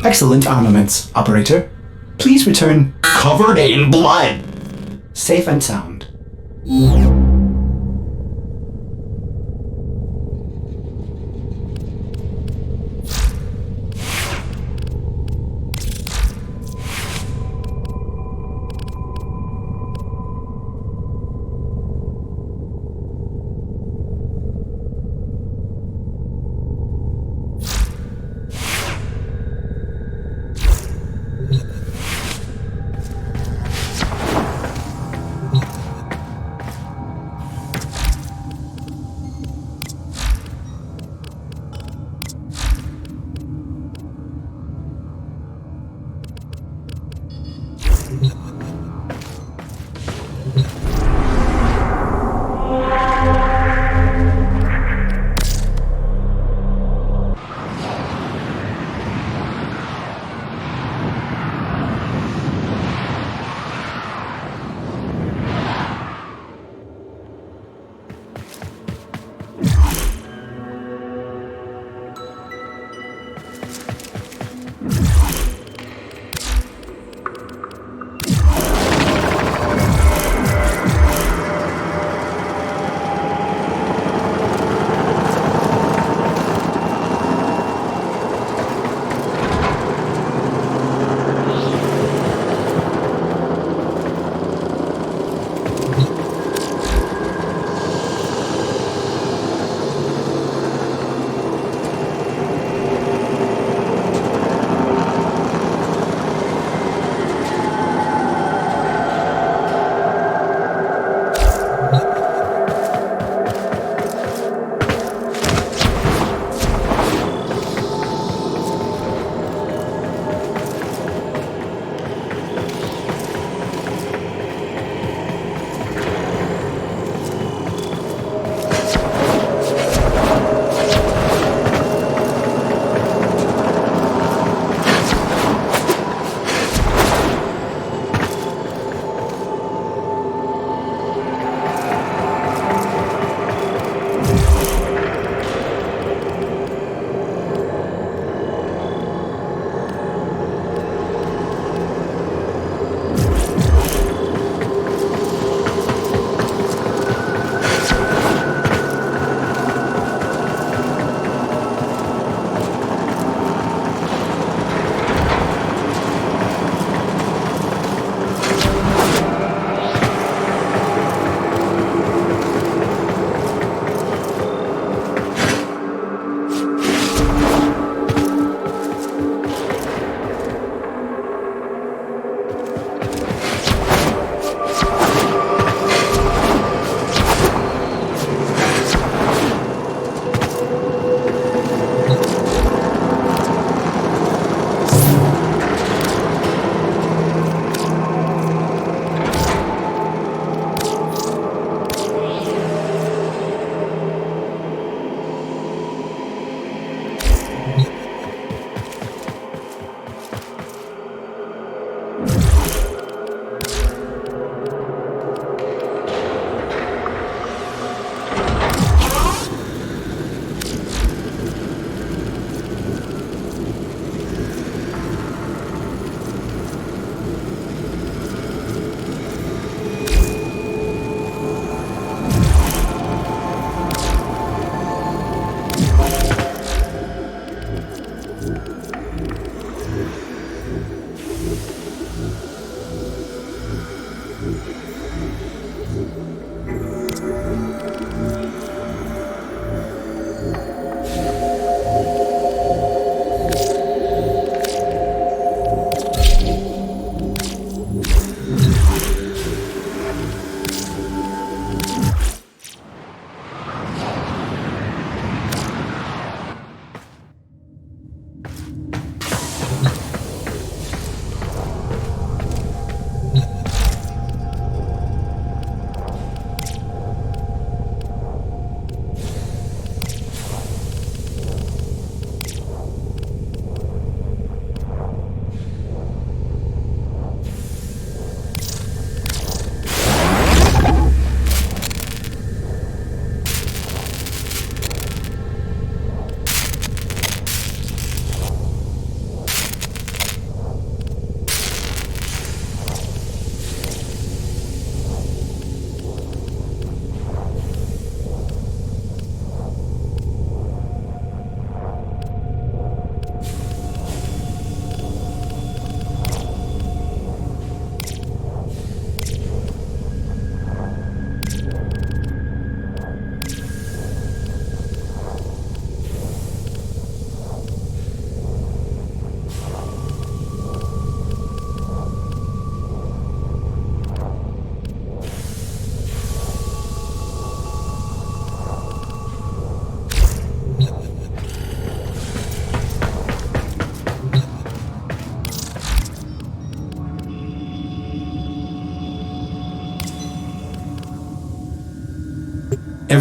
Excellent armaments, operator. Please return Covered in blood. safe and sound.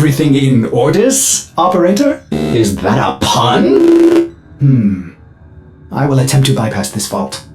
everything in orders, operator? Is that a pun? I will attempt to bypass this fault.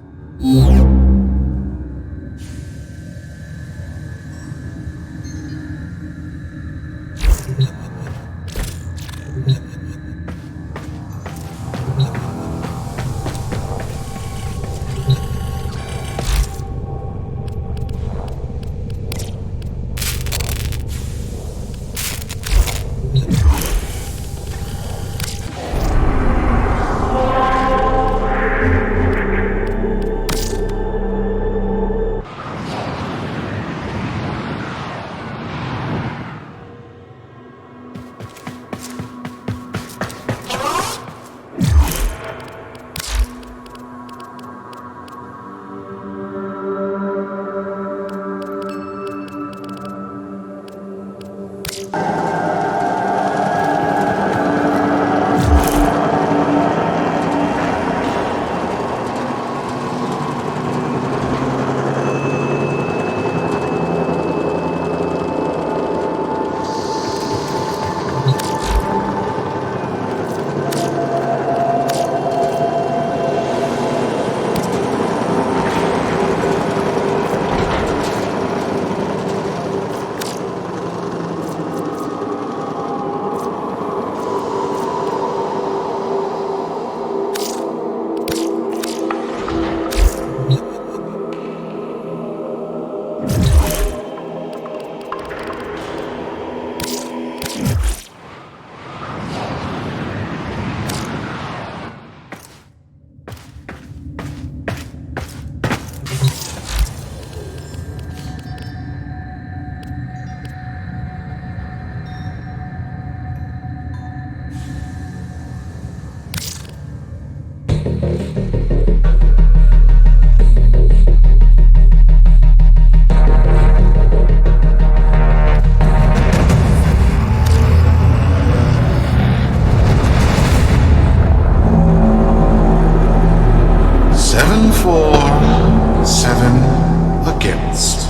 Against.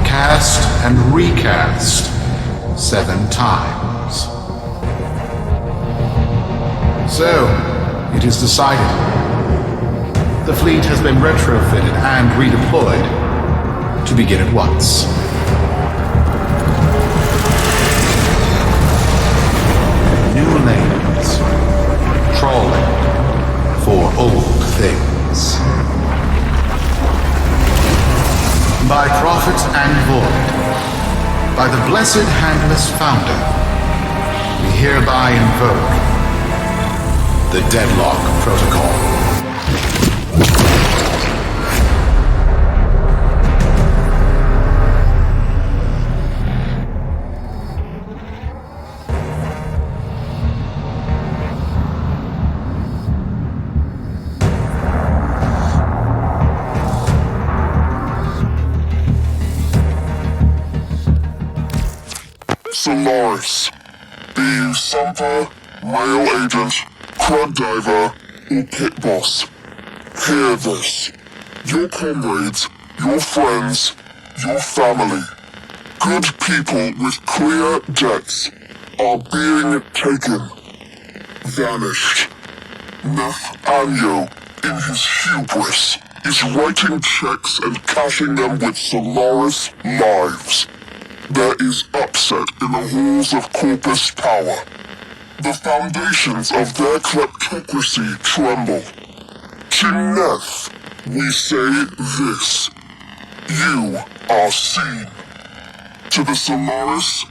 Cast and recast 7 times. So, it is decided. The fleet has been retrofitted and redeployed to begin at once. New lanes. Trawling for old things. By prophet and void, by the blessed handless founder, we hereby invoke the Deadlock Protocol. Solaris. Be you Sumper, Rail Agent, Crud Diver, or Pit Boss. Hear this. Your comrades, your friends, your family, good people with clear debts are being taken. Vanished. Nathaniel, in his hubris, is writing checks and cashing them with Solaris lives. There is upset in the halls of Corpus power. The foundations of their kleptocracy tremble. To Neth, we say this. You are seen. To the Solaris,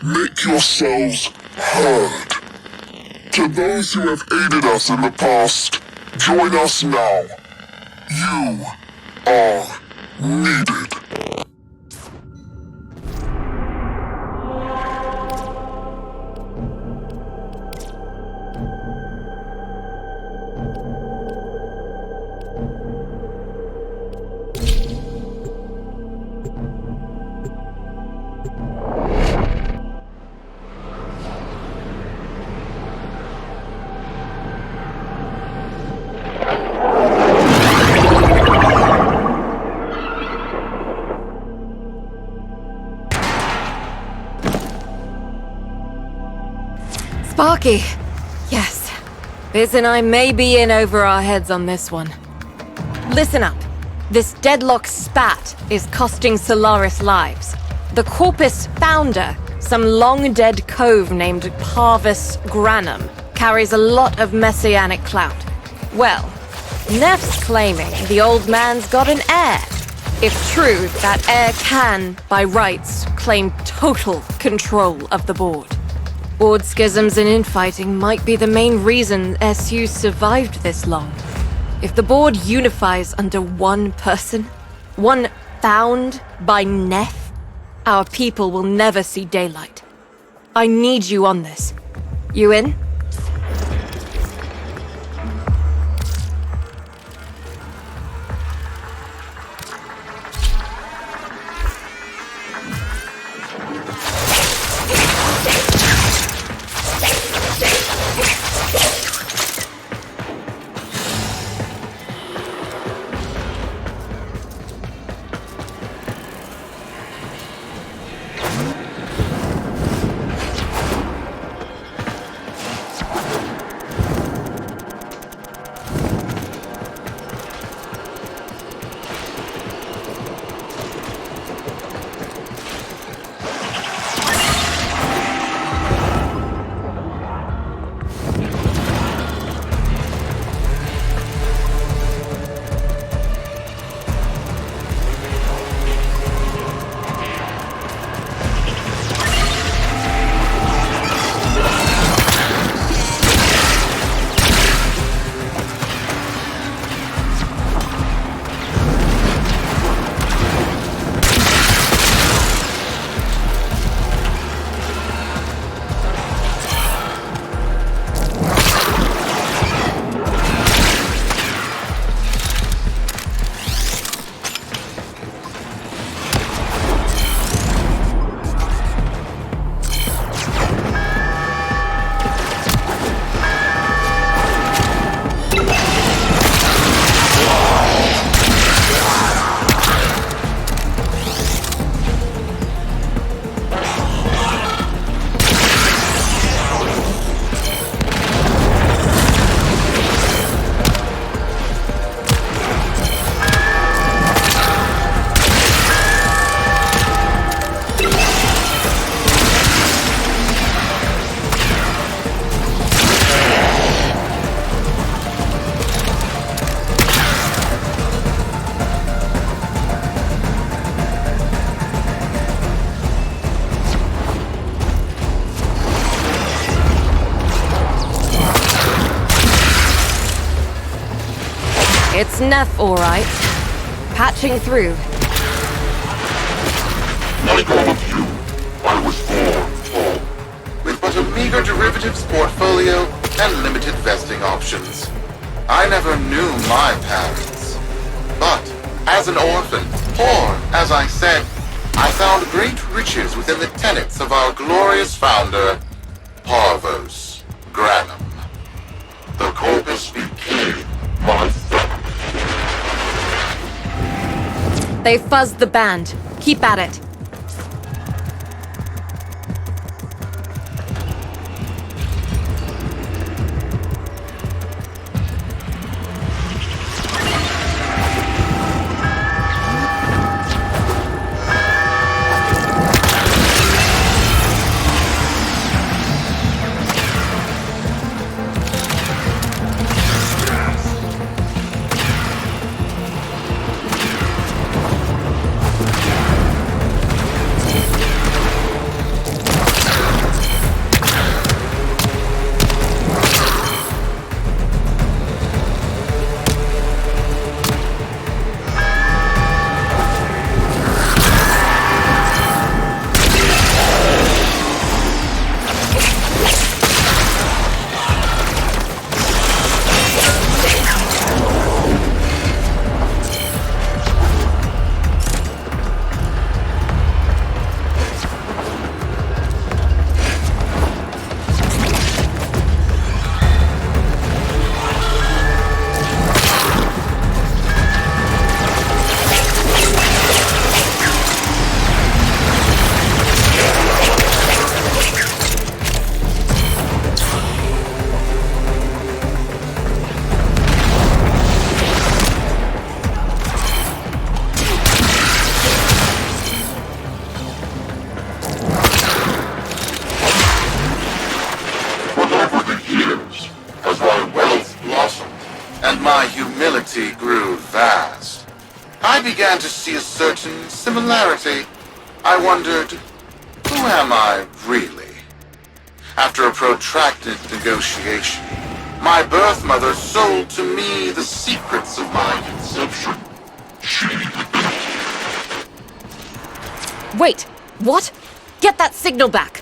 make yourselves heard. To those who have aided us in the past, join us now. You are needed. Sparky. Yes. Biz and I may be in over our heads on this one. Listen up. This deadlock spat is costing Solaris lives. The Corpus founder, some long-dead cove named Parvis Granum, carries a lot of messianic clout. Well, Neff's claiming the old man's got an heir. If true, that heir can, by rights, claim total control of the board. Board schisms and infighting might be the main reason SU survived this long. If the board unifies under one person, one found by Neff, our people will never see daylight. I need you on this. You in? It's Neff, all right. Patching through. Like all of you, I was born With but a meager derivatives portfolio and limited vesting options. I never knew my parents. But, as an orphan, or, as I said, I found great riches within the tenets of our glorious founder, Parvos Granum. The Corpus became my family. They fuzzed the band. Keep at it. reality grew vast, I began to see a certain similarity. I wondered, who am I really? After a protracted negotiation, my birth mother sold to me the secrets of my conception. Wait, what? Get that signal back!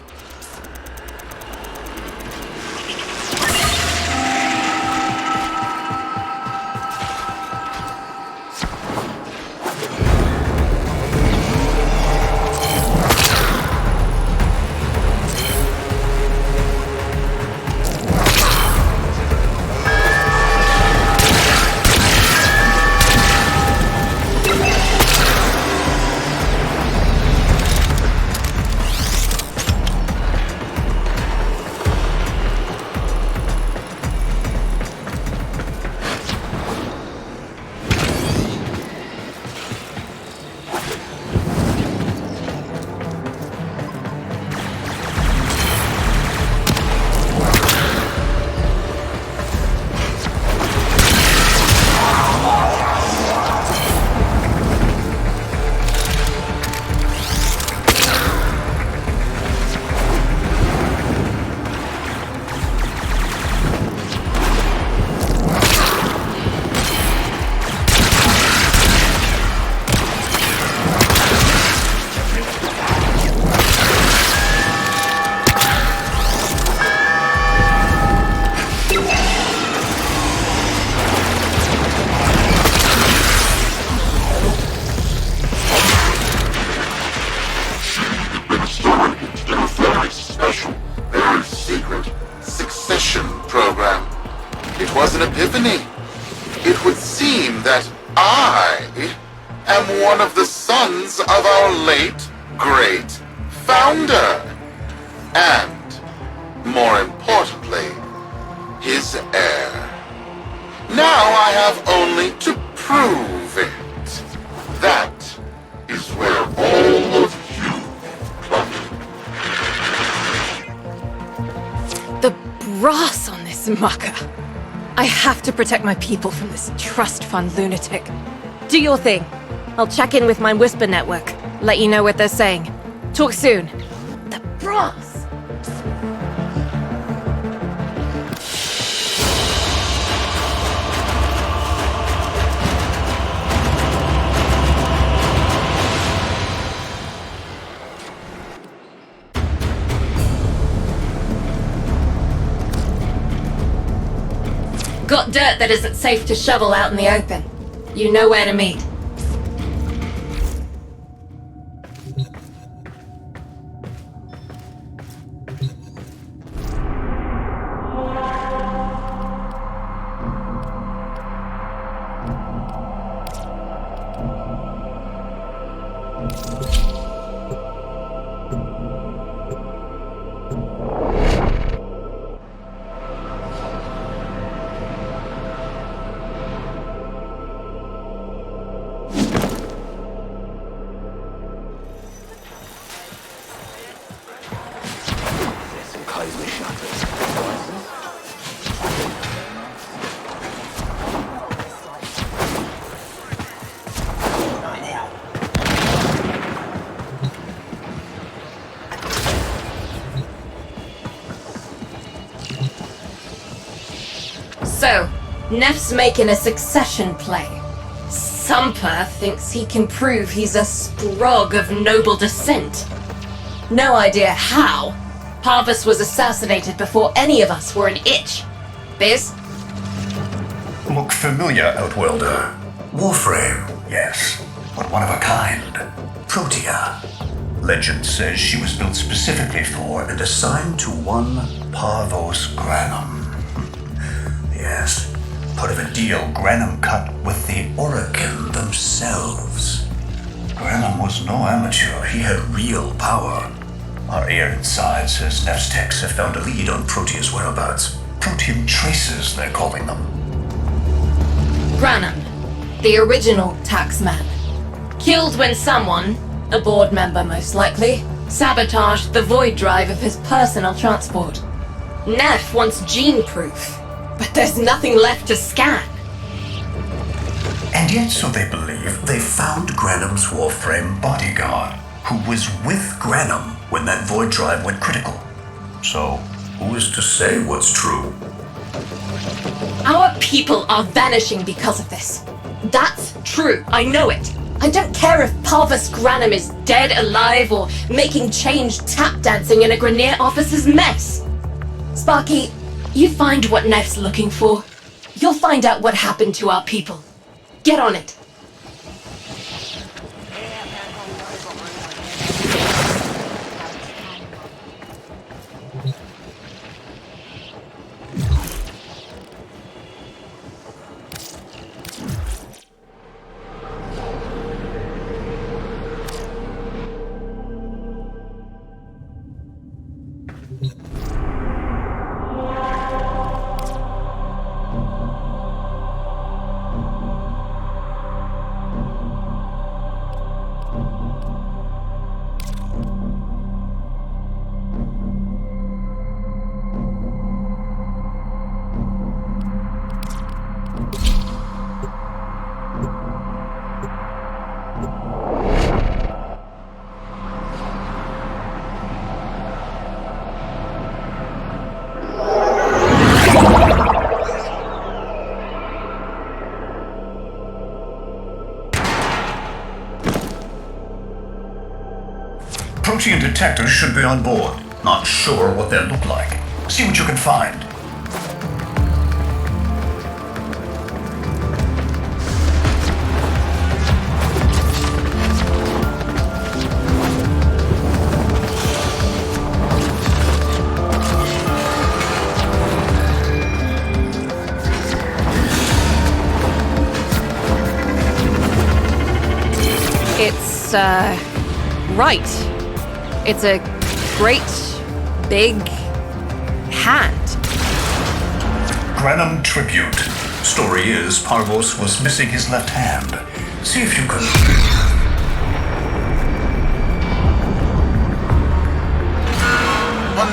It was an epiphany. It would seem that I am one of the sons of our late, great founder. And, more importantly, his heir. Now I have only to prove it. That is where all of you come in. The brass on this mucker. I have to protect my people from this trust fund lunatic. Do your thing. I'll check in with my Whisper network. Let you know what they're saying. Talk soon. The brass! Got dirt that isn't safe to shovel out in the open. You know where to meet. So, Neff's making a succession play. Sumper thinks he can prove he's a sprog of noble descent. No idea how. Parvus was assassinated before any of us were an itch. Biz? Look familiar, Outworlder. Warframe, yes, but one of a kind. Protea. Legend says she was built specifically for and assigned to one Parvos Granum. Yes, part of a deal Granum cut with the Orokin themselves. Granum was no amateur, he had real power. Our air inside says Neff's techs have found a lead on Protea's whereabouts. Protean traces, they're calling them. Granum, the original taxman. Killed when someone, a board member most likely, sabotaged the void drive of his personal transport. Neff wants gene proof, but there's nothing left to scan. And yet, so they believe, they found Granum's Warframe bodyguard, who was with Granum when that void drive went critical. So, who is to say what's true? Our people are vanishing because of this. That's true, I know it. I don't care if Parvus Granum is dead, alive, or making change tap dancing in a Grenier officer's mess. Sparky, you find what Neff's looking for. You'll find out what happened to our people. Get on it. Protean detectors should be on board. Not sure what they'll look like. See what you can find. It's, right. It's a great, big hand. Granum tribute. Story is, Parvos was missing his left hand. See if you can...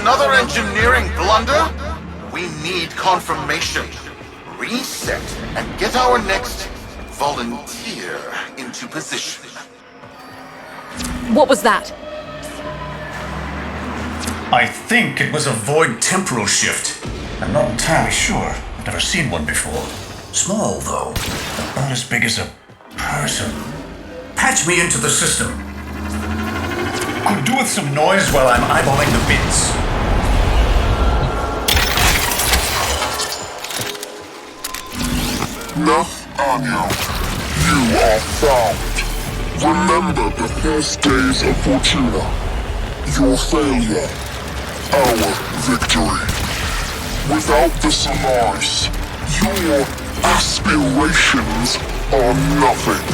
Another engineering blunder? We need confirmation. Reset and get our next volunteer into position. What was that? I think it was a void temporal shift. I'm not entirely sure. I've never seen one before. Small, though. About as big as a person. Patch me into the system. Could do with some noise while I'm eyeballing the bits. Nathaniel, you are found. Remember the first days of Fortuna. Your failure, our victory. Without the Solaris, your aspirations are nothing.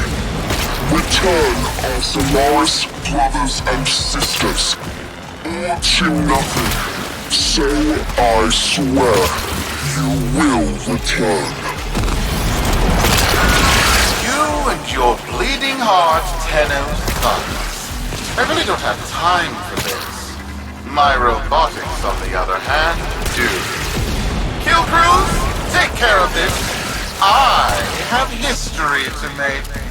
Return our Solaris brothers and sisters, or to nothing. So I swear, you will return. You and your bleeding heart, Tenno's sons. I really don't have time for this. My robotics, on the other hand, do. Kill crews, take care of this. I have history to make.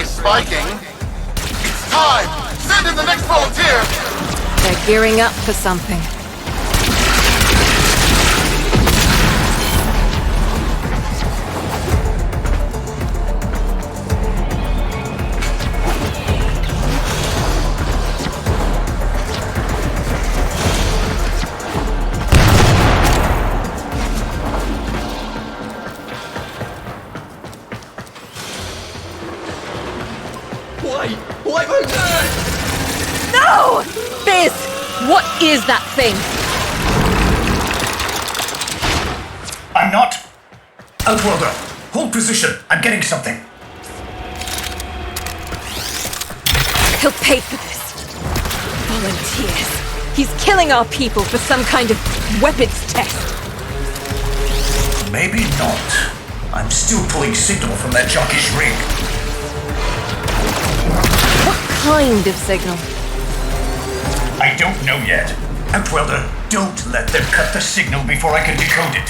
Spiking. It's time! Send in the next volunteer! They're gearing up for something. No! Biz! What is that thing? I'm not. Outworlder, hold position. I'm getting something. He'll pay for this. Volunteers. He's killing our people for some kind of weapons test. Maybe not. I'm still pulling signal from that jockey's rig. What kind of signal? I don't know yet. Outworlder, don't let them cut the signal before I can decode it.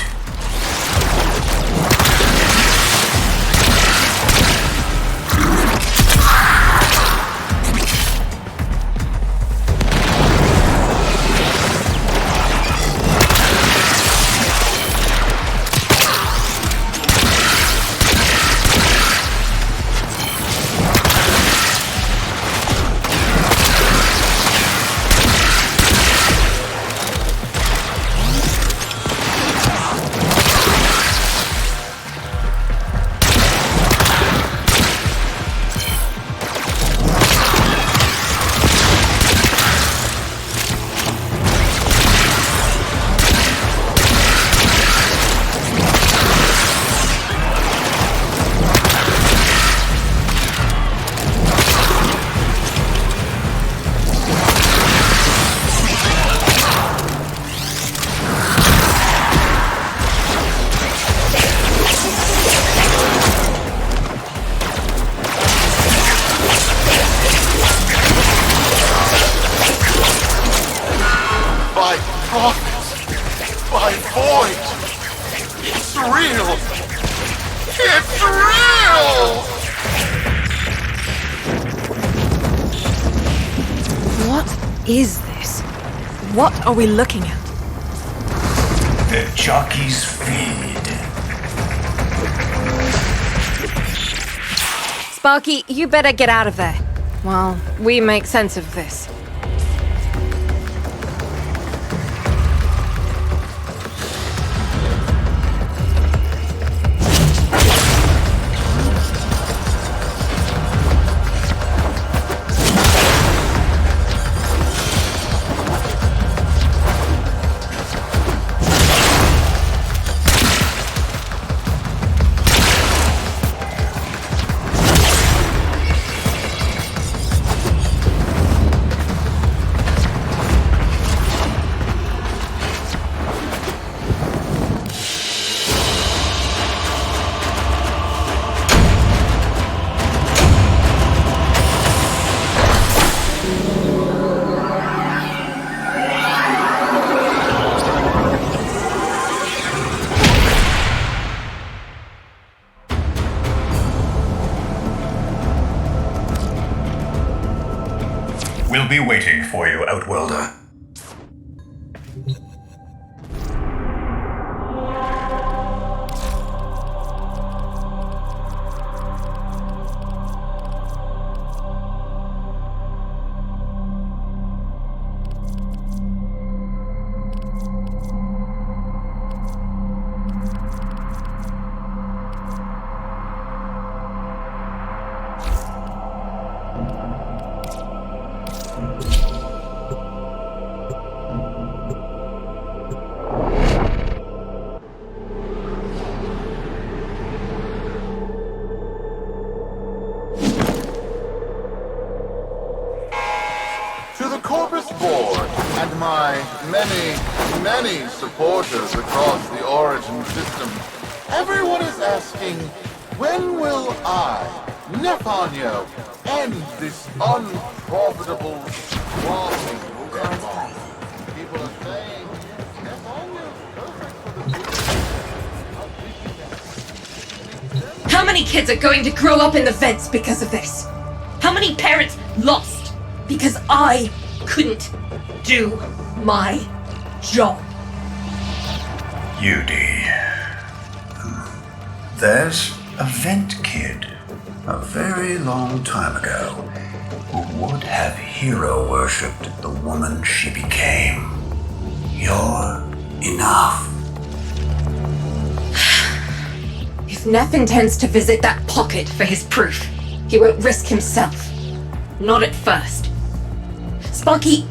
My void! It's real! It's real! What is this? What are we looking at? The jockey's feed. Sparky, you better get out of there. While we make sense of this. We'll be waiting for you, Outworlder. To the Corpus Board and my many supporters across the Origin system, everyone is asking, when will I, Nefanyo, end this unprofitable walking? People are saying, Nefanyo's perfect for the... How many kids are going to grow up in the vents because of this? How many parents lost because I couldn't do my job? Yudi. There's a vent kid, a very long time ago, who would have hero-worshipped the woman she became. You're enough. If Neff intends to visit that pocket for his proof, he won't risk himself. not at first. Sparky,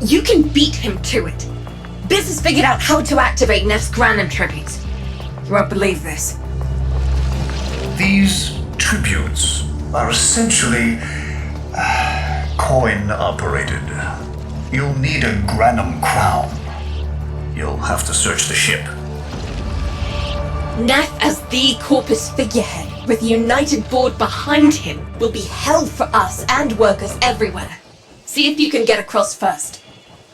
you can beat him to it. Biz has figured out how to activate Neff's Granum tributes. You won't believe this. These tributes are essentially coin-operated. You'll need a Granum crown. You'll have to search the ship. Neff as the Corpus figurehead, with the United Board behind him, will be hell for us and workers everywhere. See if you can get across first.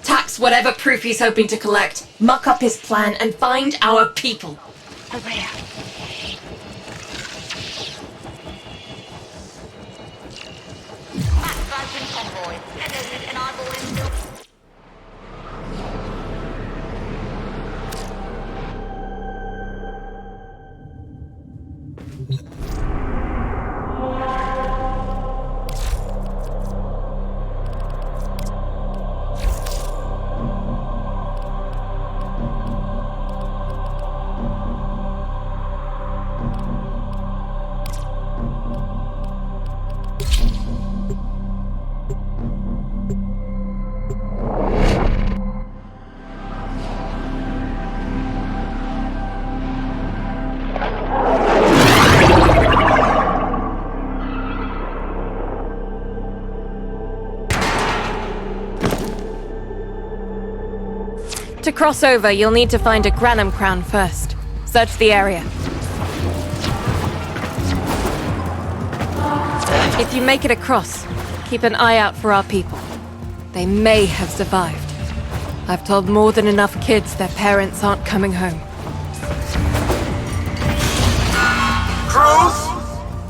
Tax whatever proof he's hoping to collect, muck up his plan, and find our people. Over here. To cross over, you'll need to find a Granum crown first. Search the area. If you make it across, keep an eye out for our people. They may have survived. I've told more than enough kids their parents aren't coming home. Crews,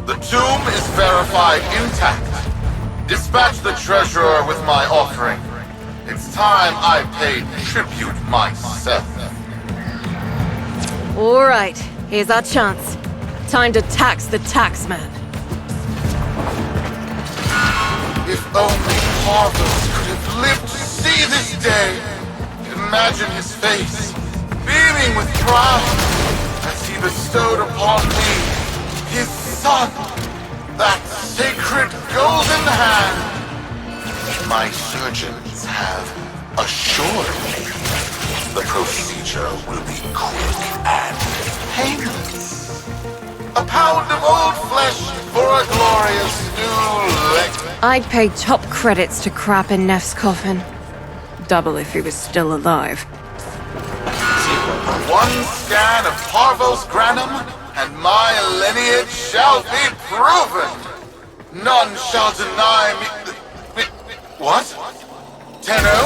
the tomb is verified intact. Dispatch the treasurer with my offering. It's time I paid tribute myself. All right, here's our chance. Time to tax the taxman. If only Parvus could have lived to see this day. Imagine his face, beaming with pride, as he bestowed upon me, his son, that sacred golden hand. My surgeons have assured me the procedure will be quick and painless. A pound of old flesh for a glorious new leg. I'd pay top credits to crap in Neff's coffin. Double if he was still alive. One scan of Parvos Granum, and my lineage shall be proven. None shall deny me. What? Tenno?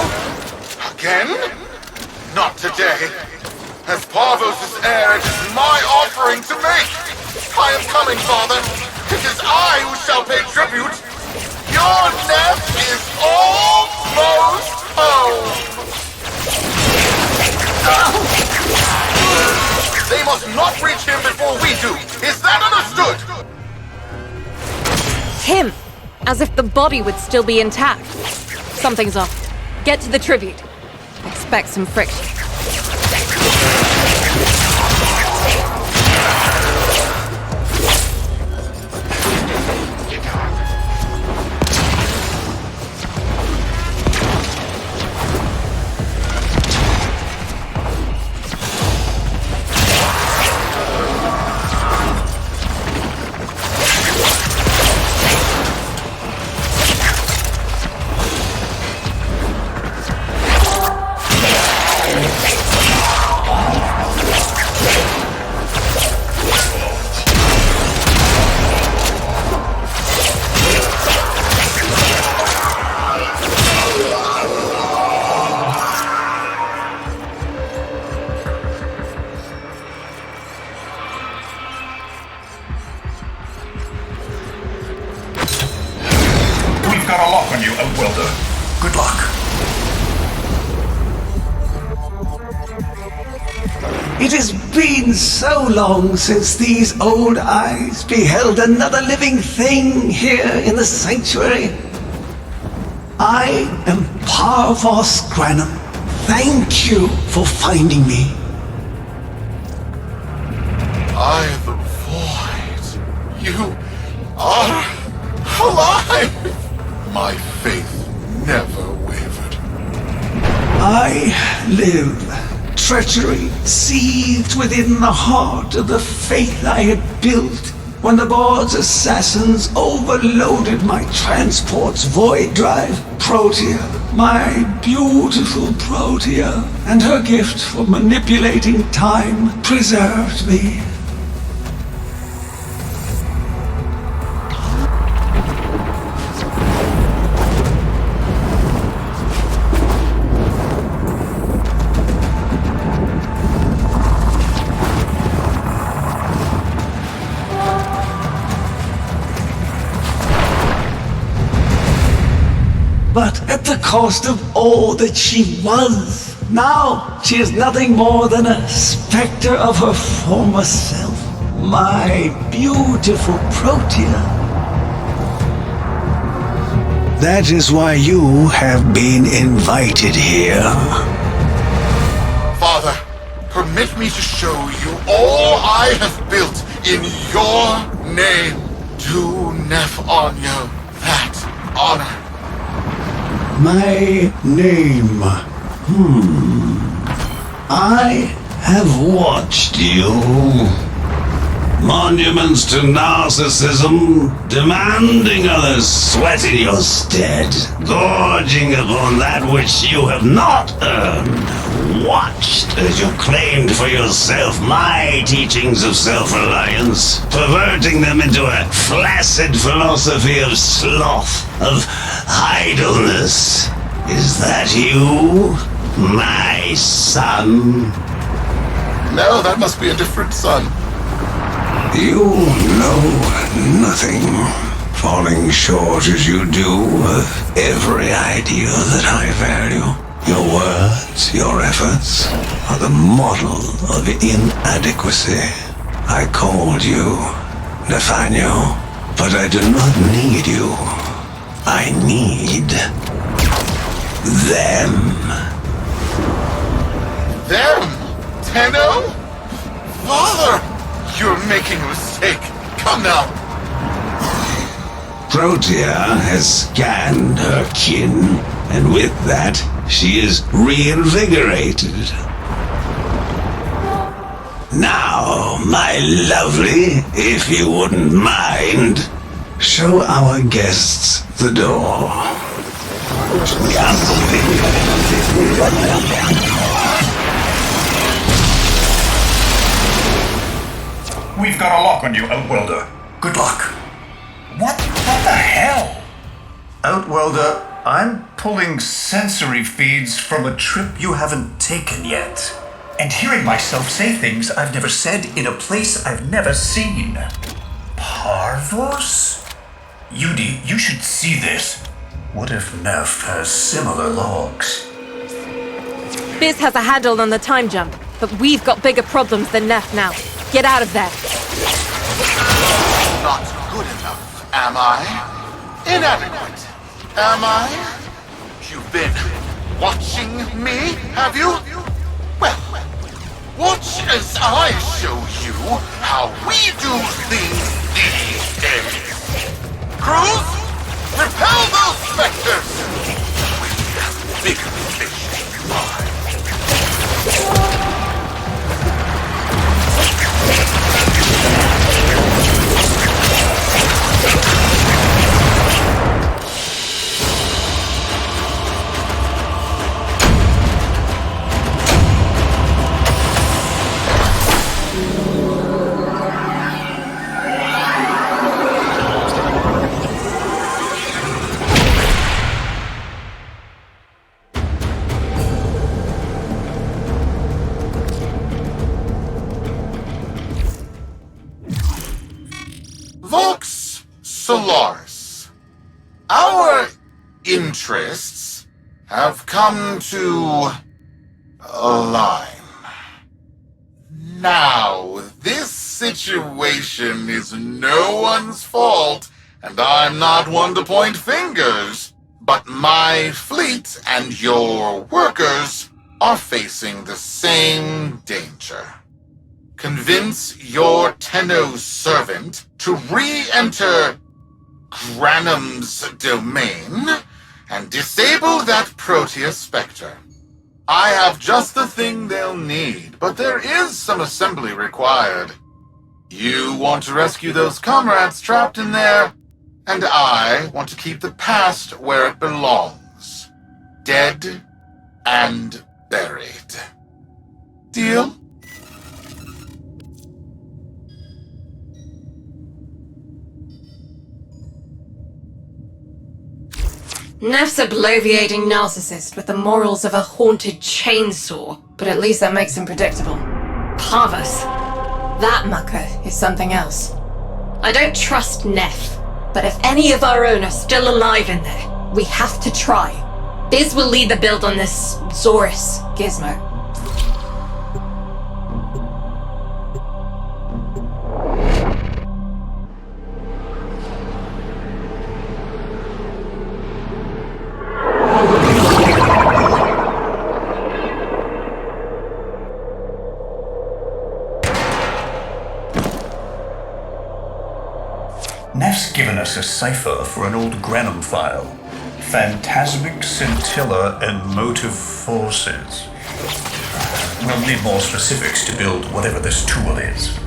Again? Not today. As Parvos' heir, it is my offering to make. I am coming, Father. It is I who shall pay tribute. Your Neff is almost home. They must not reach him before we do. Is that understood? Him! As if the body would still be intact. Something's off. Get to the tribute. Expect some friction. Got a lock on you, Outwelder. Good luck. It has been so long since these old eyes beheld another living thing here in the sanctuary. I am Parvos Granum. Thank you for finding me. I, the void. You are alive! my faith never wavered. I live. Treachery seethed within the heart of the faith I had built when the board's assassins overloaded my transport's void drive. Protea, my beautiful Protea, and her gift for manipulating time preserved me. But at the cost of all that she was. Now she is nothing more than a specter of her former self. My beautiful Protea. That is why you have been invited here. Father, permit me to show you all I have built in your name. Do Nef Anyo that honor. My name. I have watched you. Monuments to narcissism, demanding others sweat in your stead, gorging upon that which you have not earned. Watched as you claimed for yourself my teachings of self-reliance, perverting them into a flaccid philosophy of sloth, of idleness. Is that you, my son? No, that must be a different son. You know nothing, falling short as you do of every ideal that I value. Your words, your efforts, are the model of inadequacy. I called you, Nathaniel, but I do not need you. I need them. Them? Tenno? Father! You're making a mistake. Come now. Protea has scanned her kin, and with that, she is reinvigorated. Now, my lovely, if you wouldn't mind, show our guests the door. We've got a lock on you, Outwelder. Good luck. What the hell? Outwelder, I'm pulling sensory feeds from a trip you haven't taken yet. And hearing myself say things I've never said in a place I've never seen. Parvos? Yudi, you should see this. What if Neff has similar logs? Biz has a handle on the time jump, but we've got bigger problems than Neff now. Get out of there. Not good enough, am I? Inadequate, am I? You've been watching me, have you? Well, watch as I show you how we do things these days. Crews, repel those specters! We have bigger fish to fry. Vox Solaris. Our interests have come to align. Now, this situation is no one's fault, and I'm not one to point fingers, but my fleet and your workers are facing the same danger. Convince your Tenno's servant to re-enter Granum's domain and disable that Proteus Spectre. I have just the thing they'll need, but there is some assembly required. You want to rescue those comrades trapped in there, and I want to keep the past where it belongs. Dead and buried. Deal? Neff's a bloviating narcissist with the morals of a haunted chainsaw, but at least that makes him predictable. Parvus. That mucker is something else. I don't trust Neff, but if any of our own are still alive in there, we have to try. Biz will lead the build on this Zorus gizmo. Neff's given us a cipher for an old Granum file. Phantasmic scintilla and motive forces. We'll need more specifics to build whatever this tool is.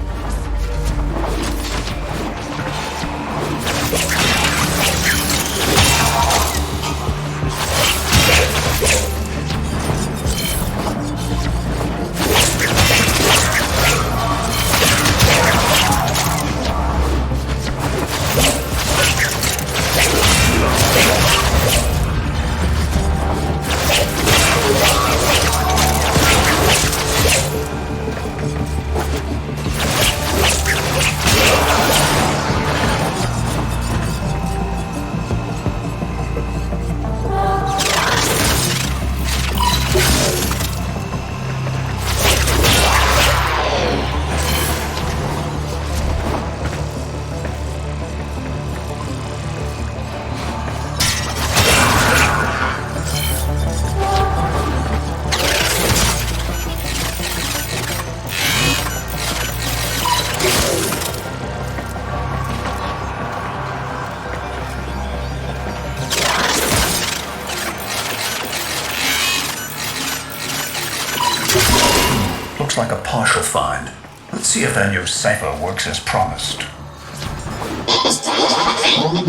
Looks like a partial find. Let's see if Anyo's cipher works as promised.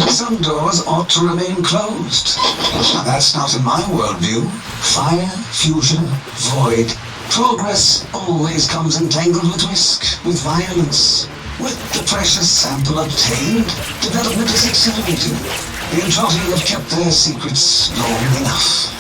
Some doors ought to remain closed. That's not in my worldview. Fire, fusion, void. Progress always comes entangled with risk, with violence. With the precious sample obtained, development is accelerated. The Entrati have kept their secrets long enough.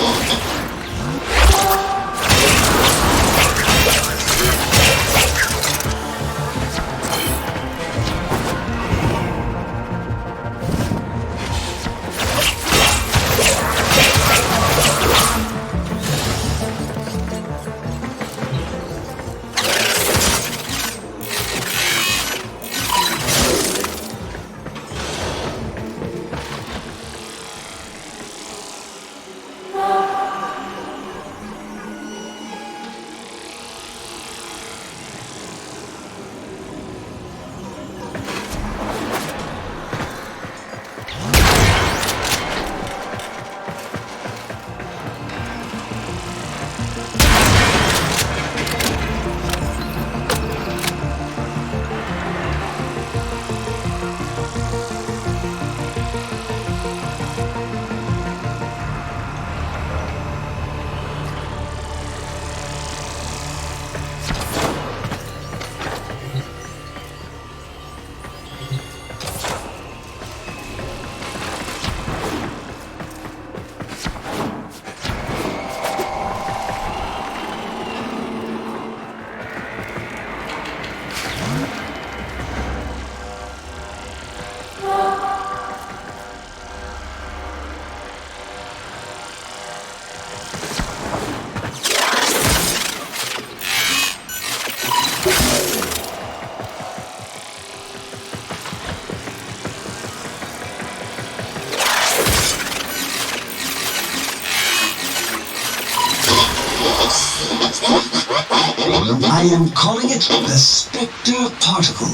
I am calling it the Spectre Particle.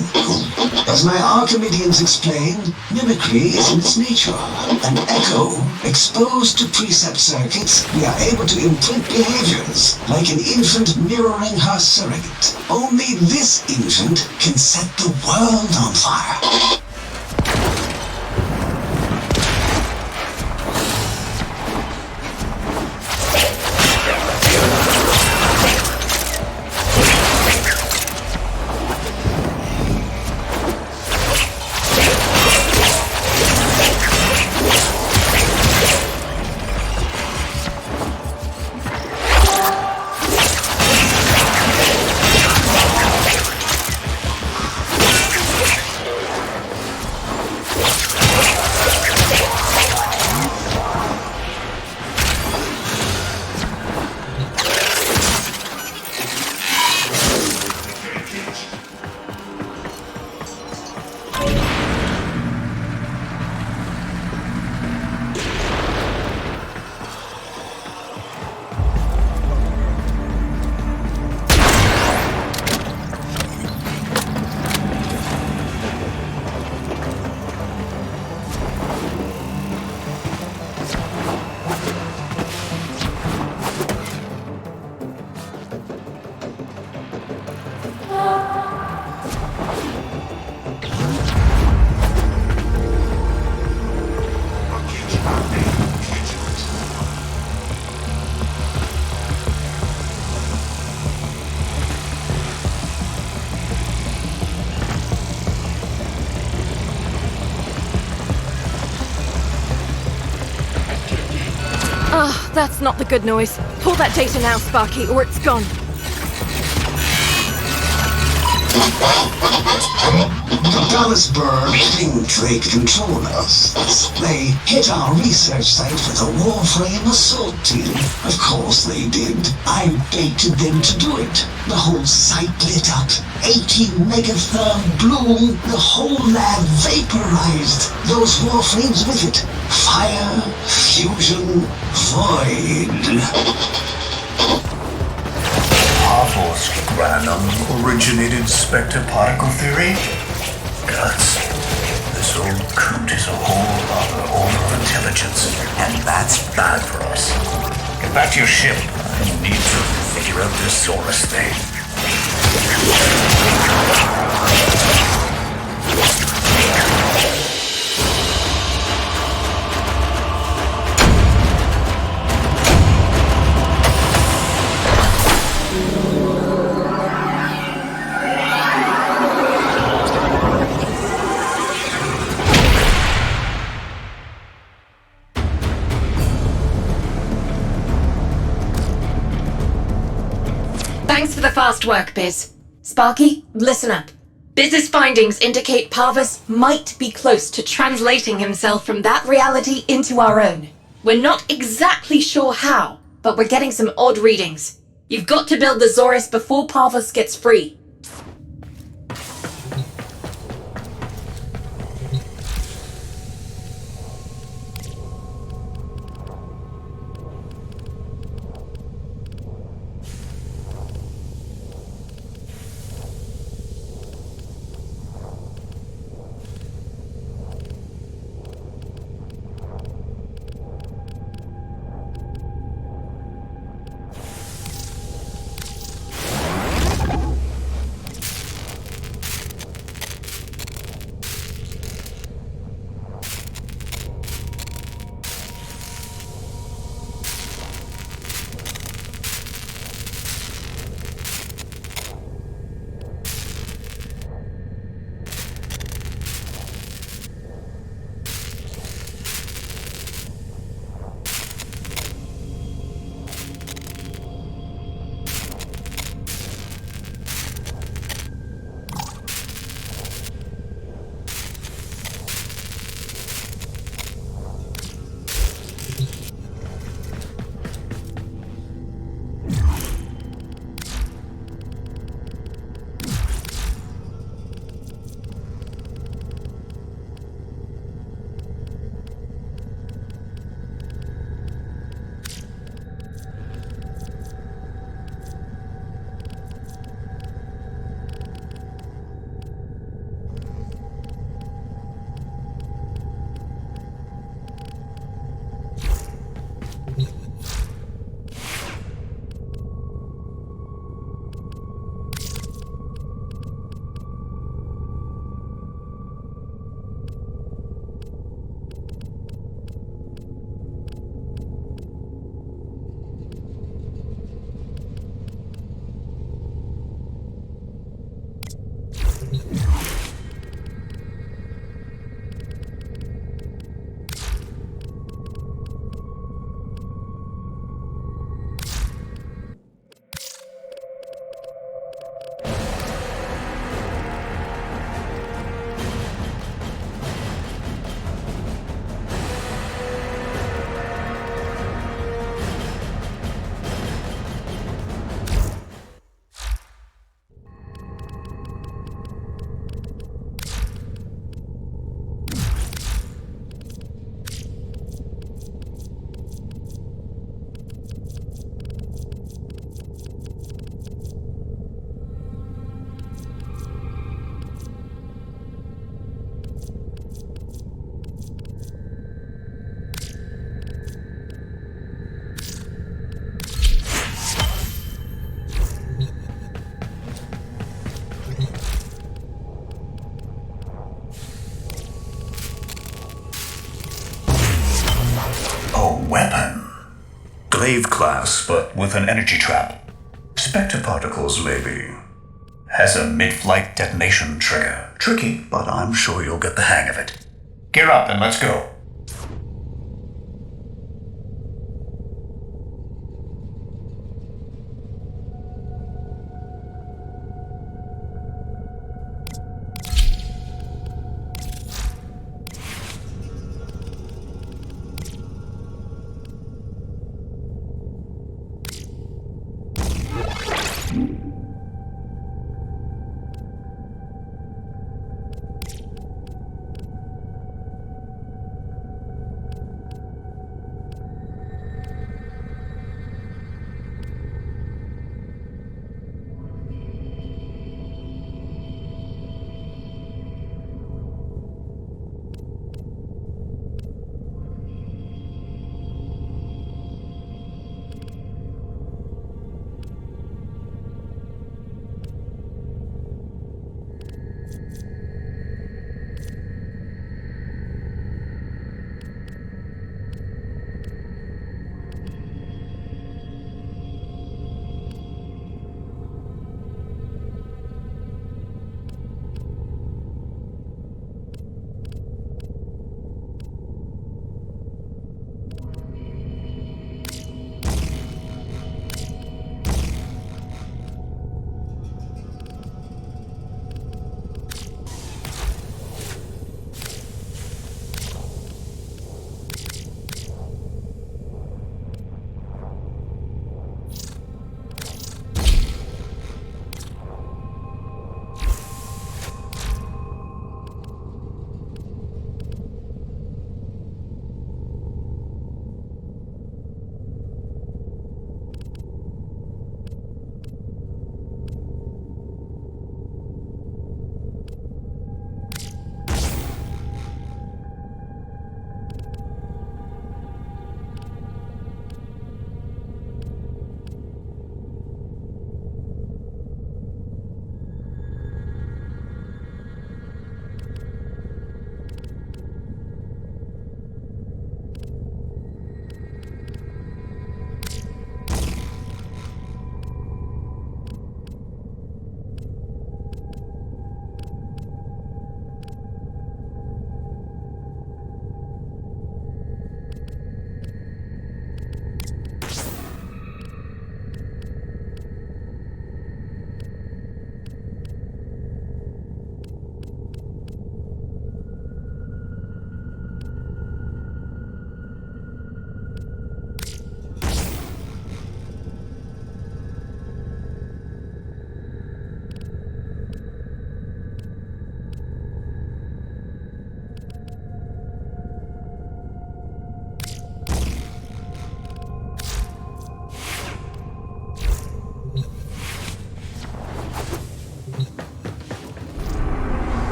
As my Archimedeans explained, mimicry is in its nature. An echo, exposed to precept circuits, we are able to imprint behaviors, like an infant mirroring her surrogate. Only this infant can set the world on fire. That's not the good noise. Pull that data now, Sparky, or it's gone. The Dallasburg think they control us. They hit our research site with a Warframe assault team. Of course they did. I baited them to do it. The whole site lit up. 80 megatherm bloom. The whole lab vaporized. Those Warframes with it. Fire, fusion, void. Paphos Granum originated Spectre particle theory? Guts. This old coot is a whole other order of intelligence, and that's bad for us. Get back to your ship. I need to figure out this Zorus thing. Thanks for the fast work, Biz. Sparky, listen up. Biz's findings indicate Parvus might be close to translating himself from that reality into our own. We're not exactly sure how, but we're getting some odd readings. You've got to build the Zorus before Parvus gets free. glaive class, but with an energy trap. Spectre particles, maybe. Has a mid-flight detonation trigger. Tricky, but I'm sure you'll get the hang of it. Gear up and let's go.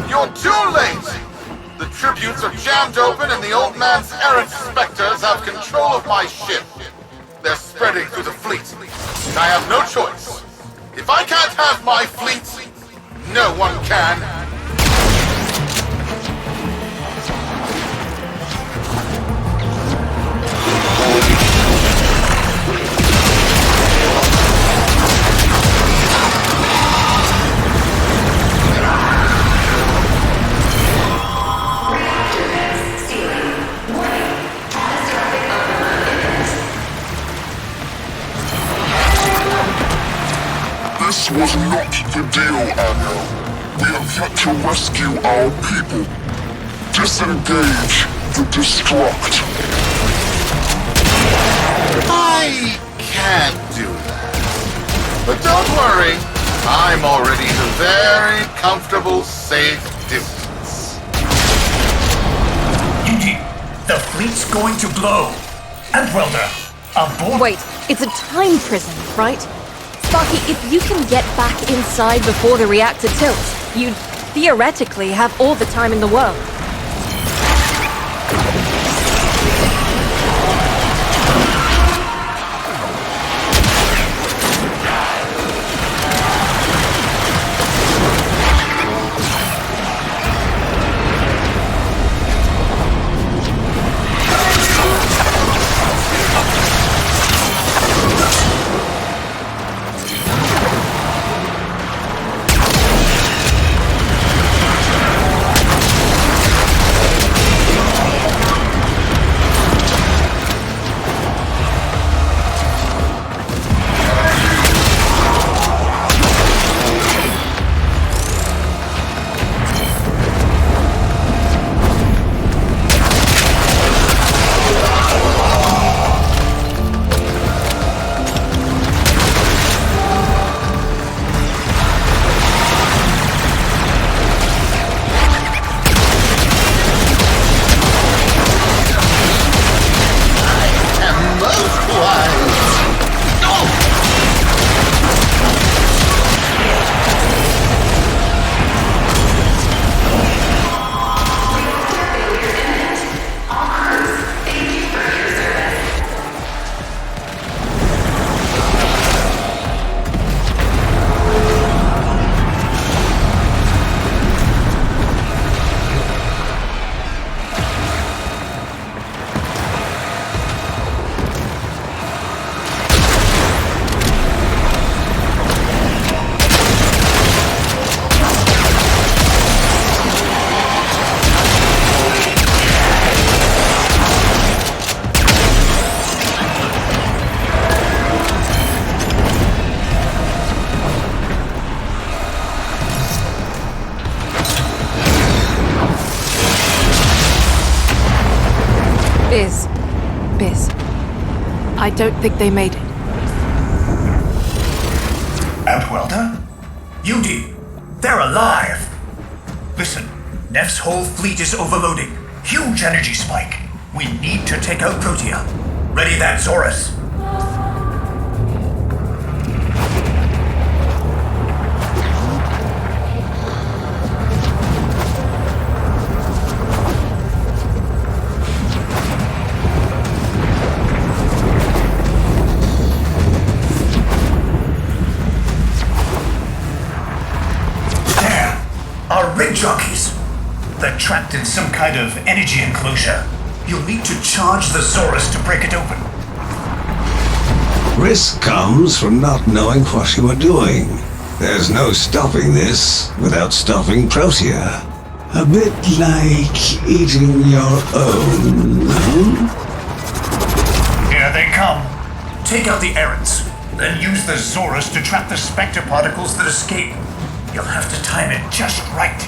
You're too late! The tributes are jammed open and the old man's errant specters have control of my ship. They're spreading through the fleet. And I have no choice. If I can't have my fleet, no one can. This was not the deal, Anno. We have yet to rescue our people. Disengage the destruct. I can't do that. But don't worry, I'm already in a very comfortable, safe distance. The fleet's going to blow. Outwelder, aboard. Wait, it's a time prison, right? Sparky, if you can get back inside before the reactor tilts, you'd theoretically have all the time in the world. Biz. I don't think they made it. Outwelder? Yudi, they're alive! Listen, Neff's whole fleet is overloading. Huge energy spike. We need to take out Protea. Ready that, Zorus. Rig jockeys! They're trapped in some kind of energy enclosure. You'll need to charge the Zorus to break it open. Risk comes from not knowing what you are doing. There's no stopping this without stopping Protea. A bit like eating your own, huh? Here they come. Take out the errants, then use the Zorus to trap the Spectre particles that escape. You'll have to time it just right.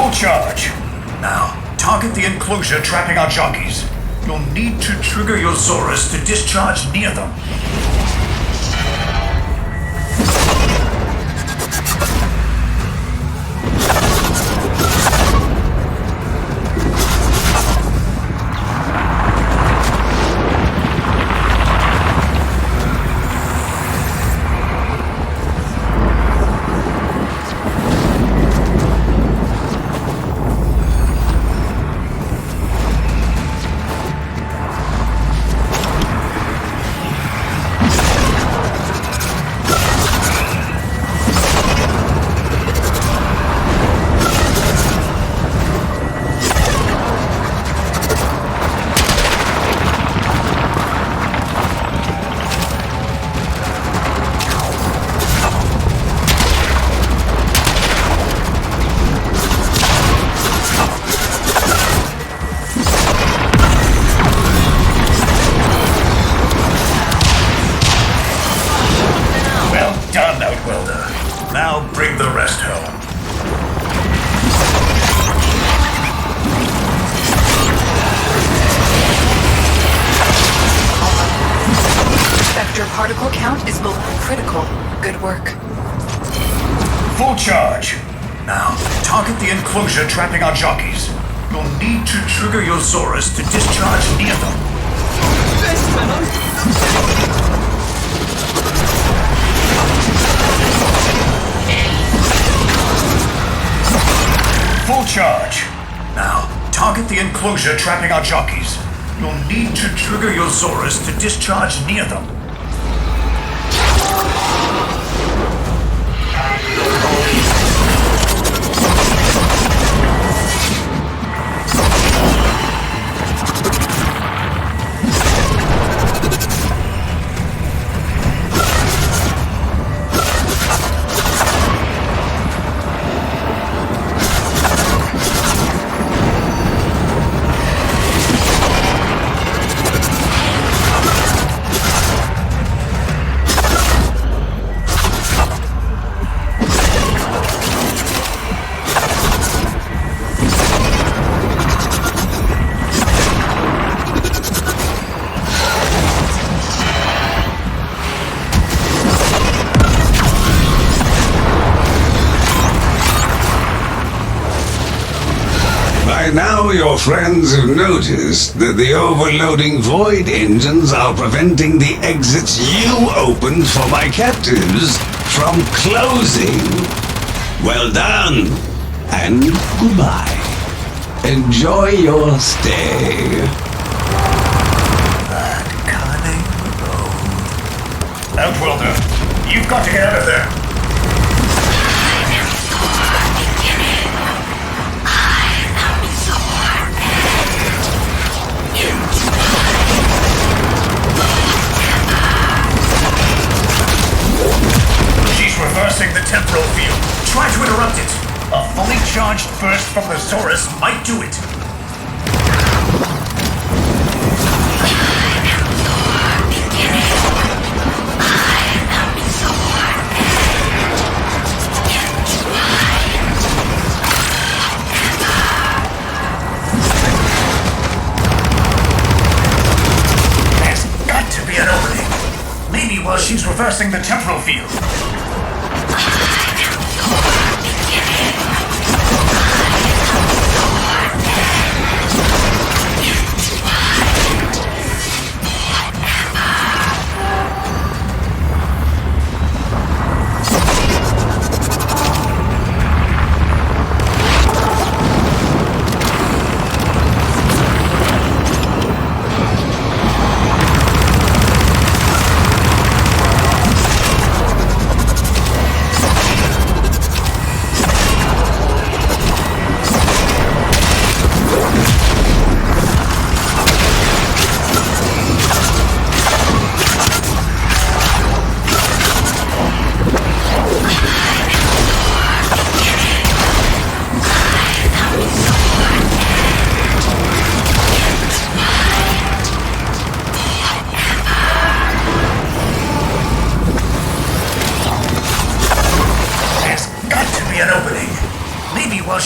Full charge. Now, target the enclosure trapping our jockeys. You'll need to trigger your Zorus to discharge near them. Now bring the rest home. Vector particle count is below critical. Good work. Full charge. Now, target the enclosure trapping our jockeys. You'll need to trigger your Zorus to discharge near them. Full charge. Now, target the enclosure trapping our jockeys. You'll need to trigger your Zorus to discharge near them. By now your friends have noticed that the overloading void engines are preventing the exits you opened for my captives from closing. Well done, and goodbye. Enjoy your stay. That cunning road. Outworlder, you've got to get out of there. Reversing the temporal field. Try to interrupt it. A fully charged burst from the Zorus might do it. There's got to be an opening. Maybe while she's reversing the temporal field.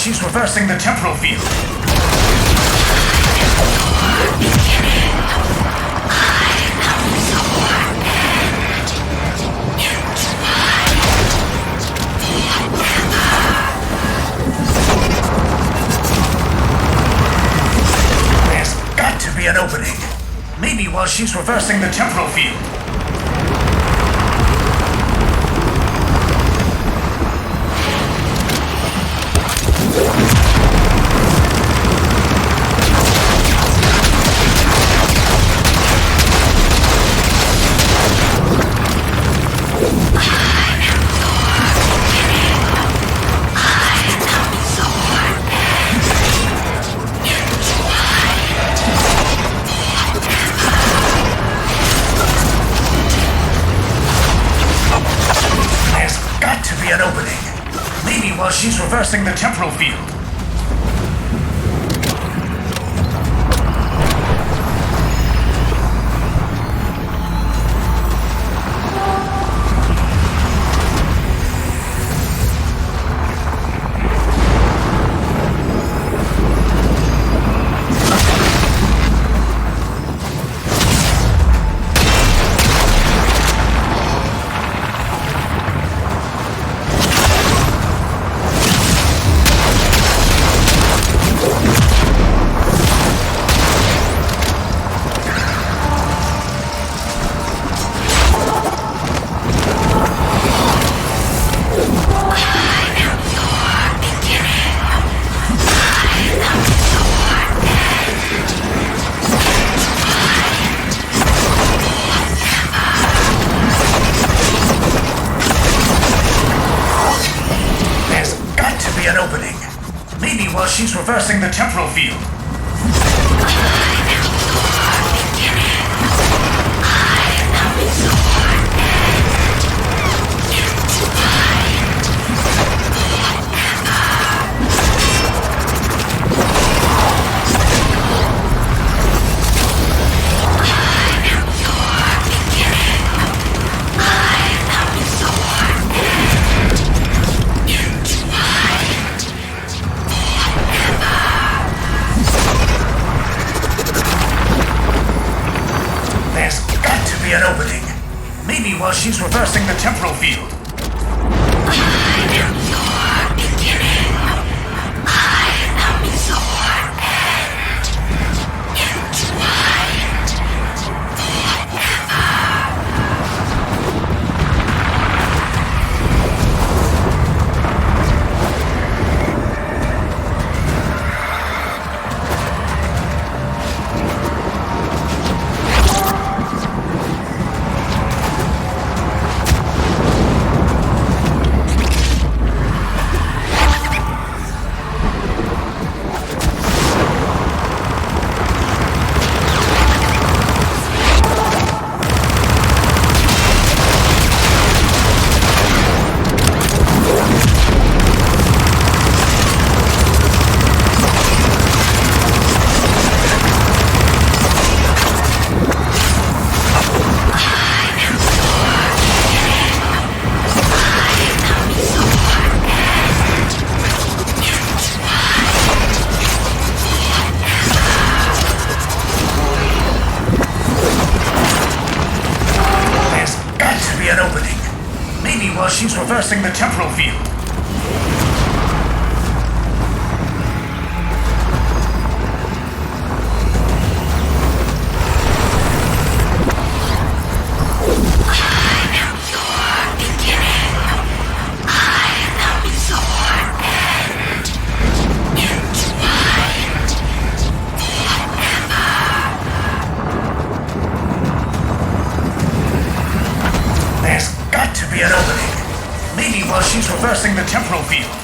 she's reversing the temporal field. There's got to be an opening. Maybe while she's reversing the temporal field. An opening. Maybe while she's reversing the temporal field. She's reversing the temporal field. An opening. Maybe while she's reversing the temporal field. She's reversing the temporal field. There's got to be an opening. Maybe while she's reversing the temporal field.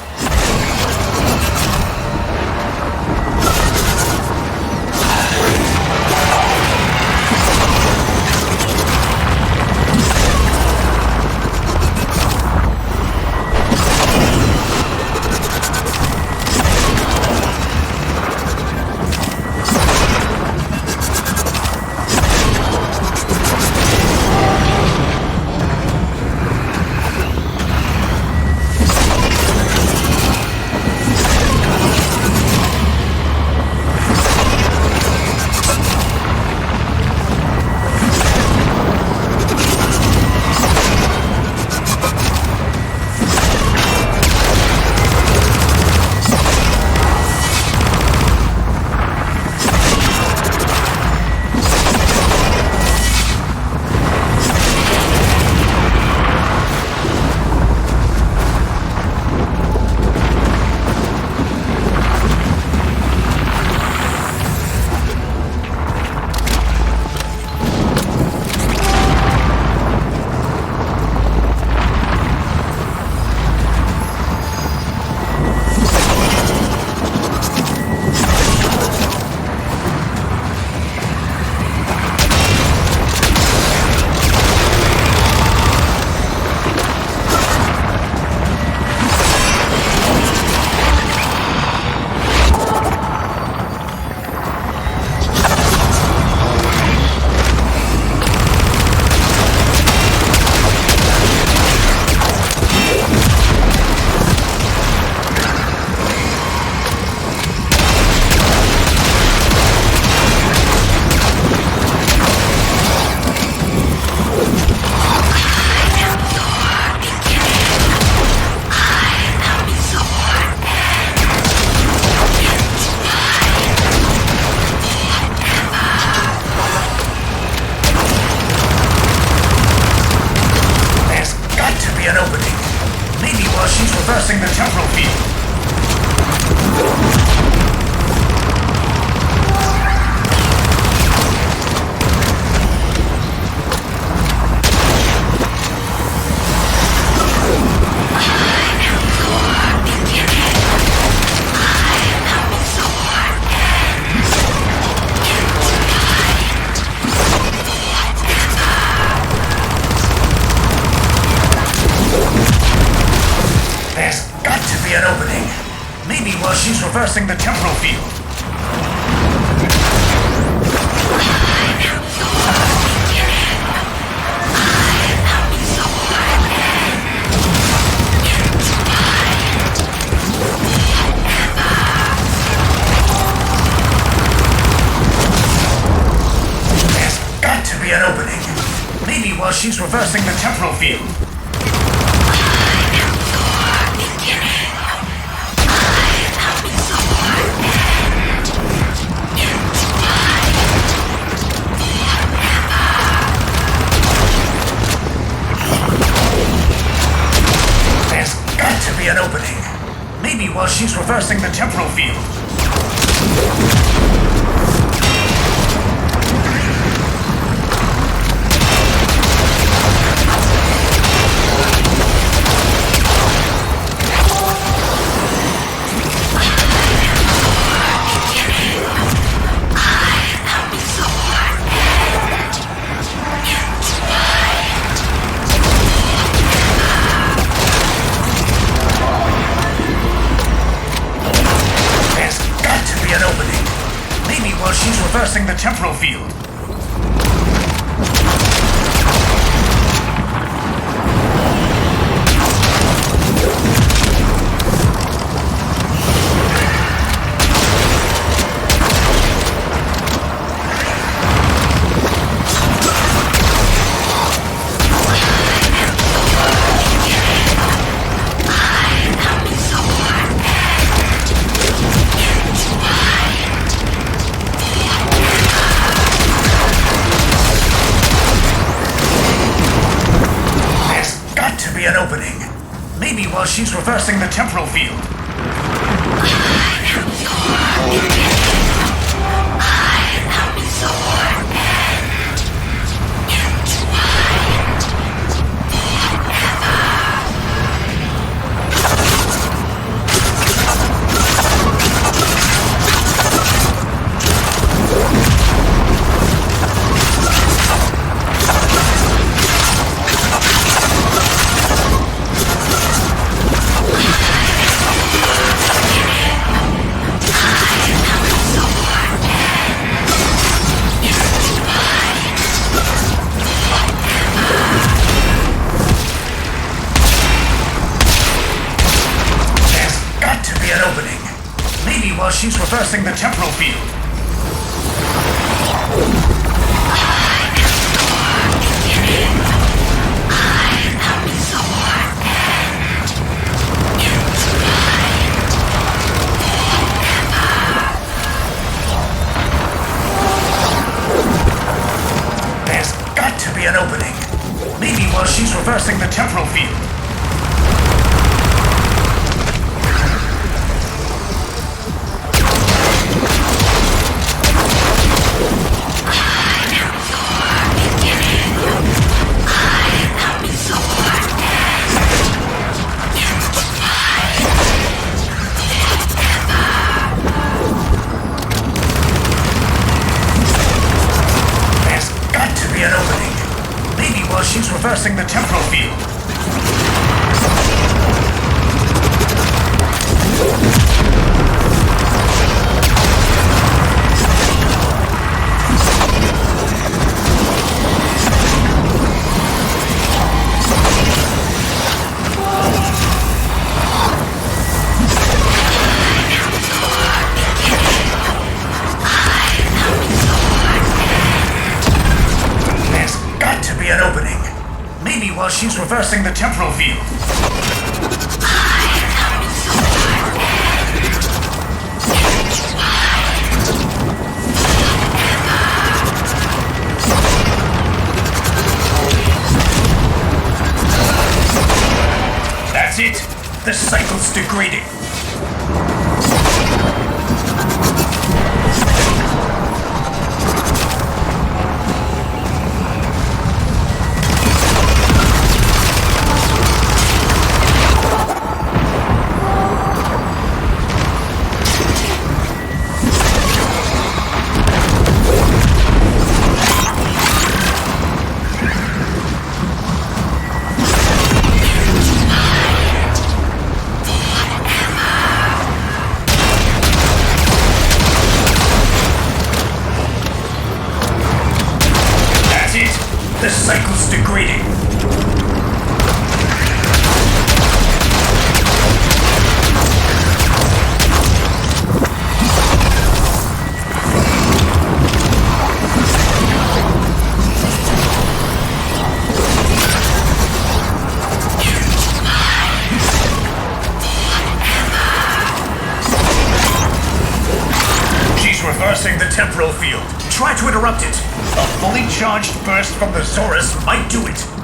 reversing the temporal field. There's got to be an opening. Maybe while she's reversing the temporal field. An opening. Maybe while she's reversing the temporal field. She's reversing the temporal field. An opening. Maybe while she's reversing the temporal field. While she's reversing the temporal field. There's got to be an opening. Maybe while she's reversing the temporal field. She's reversing the temporal field. There's got to be an opening. Maybe while she's reversing the temporal field. That's it. The cycle's degrading. The cycle's degrading. She's reversing the temporal field. Try to interrupt it. A fully charged burst from the Zorus might do it.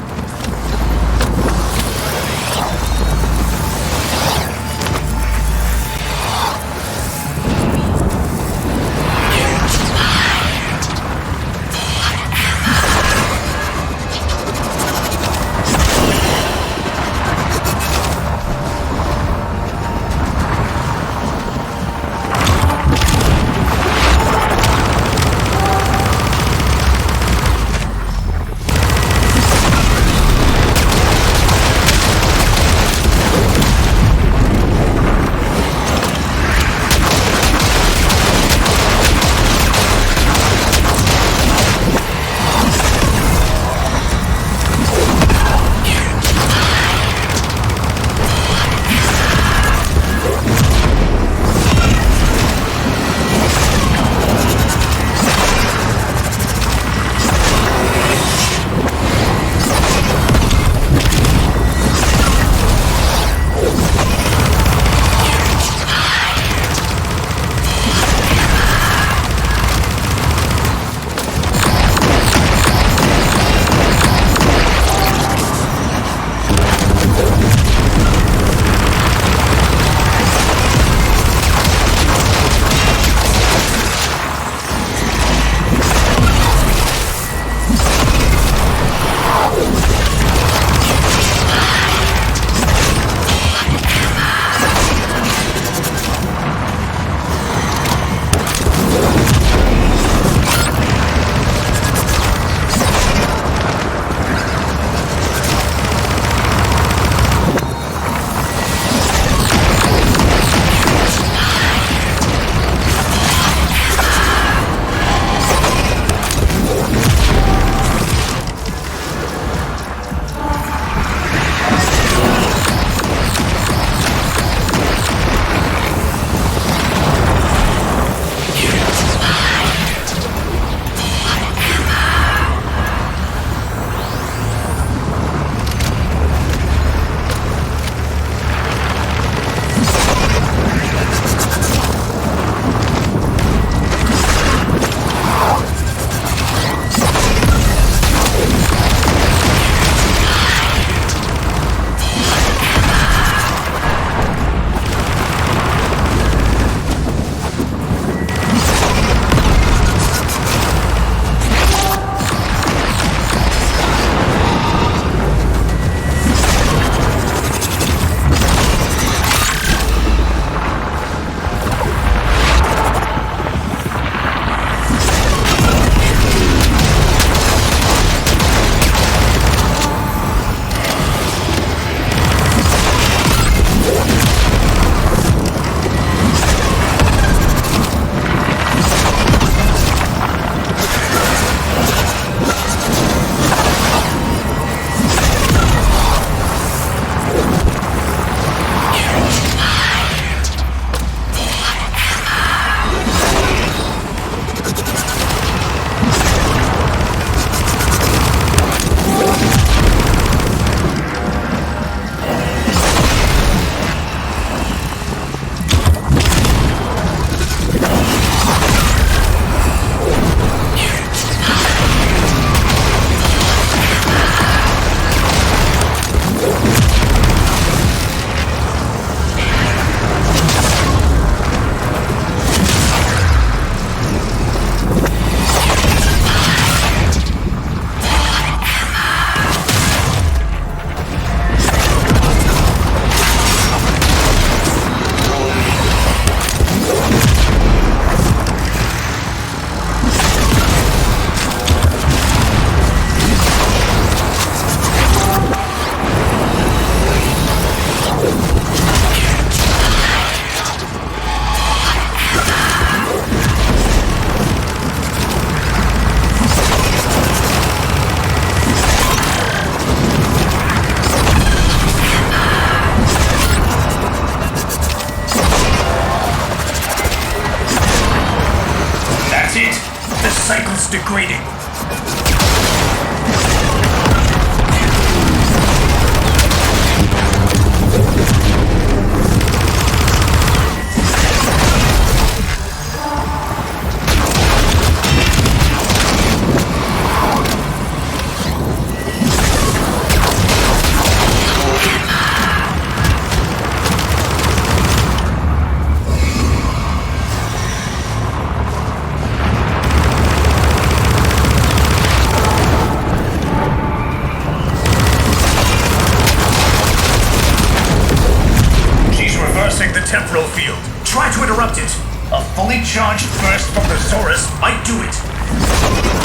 cycle's degrading. The temporal field. Try to interrupt it. A fully charged burst from the Zorus might do it.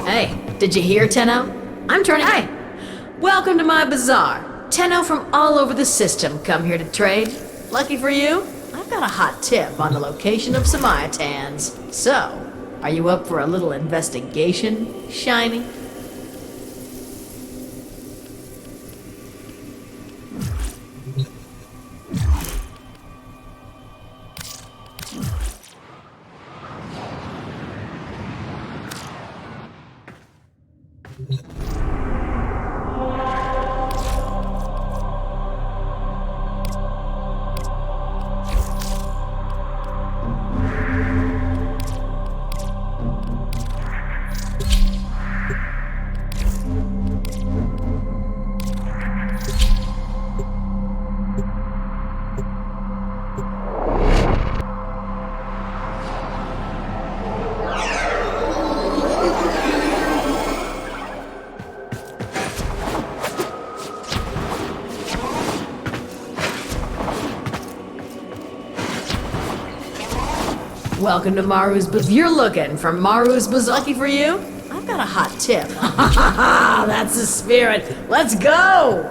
Hey, did you hear, Tenno? I'm turning. Hey, welcome to my bazaar. Tenno from all over the system come here to trade. Lucky for you, I've got a hot tip on the location of some Iotans. So, are you up for a little investigation, Shiny? Welcome to Maru's Bazaar. If you're looking for Maru's Bazaar, lucky for you, I've got a hot tip. That's the spirit. Let's go!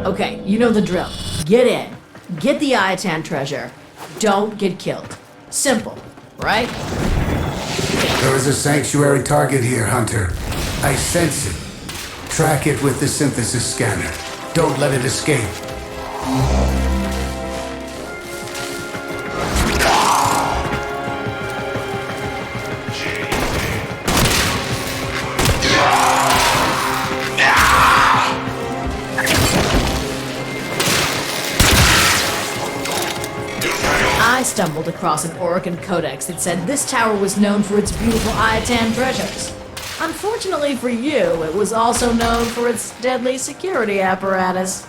Okay, you know the drill. Get in. Get the Iotan treasure. Don't get killed. Simple, right? There is a sanctuary target here, Hunter. I sense it. Track it with the synthesis scanner. Don't let it escape. I stumbled across an Orokin codex that said this tower was known for its beautiful Iotan treasures. Unfortunately for you, it was also known for its deadly security apparatus.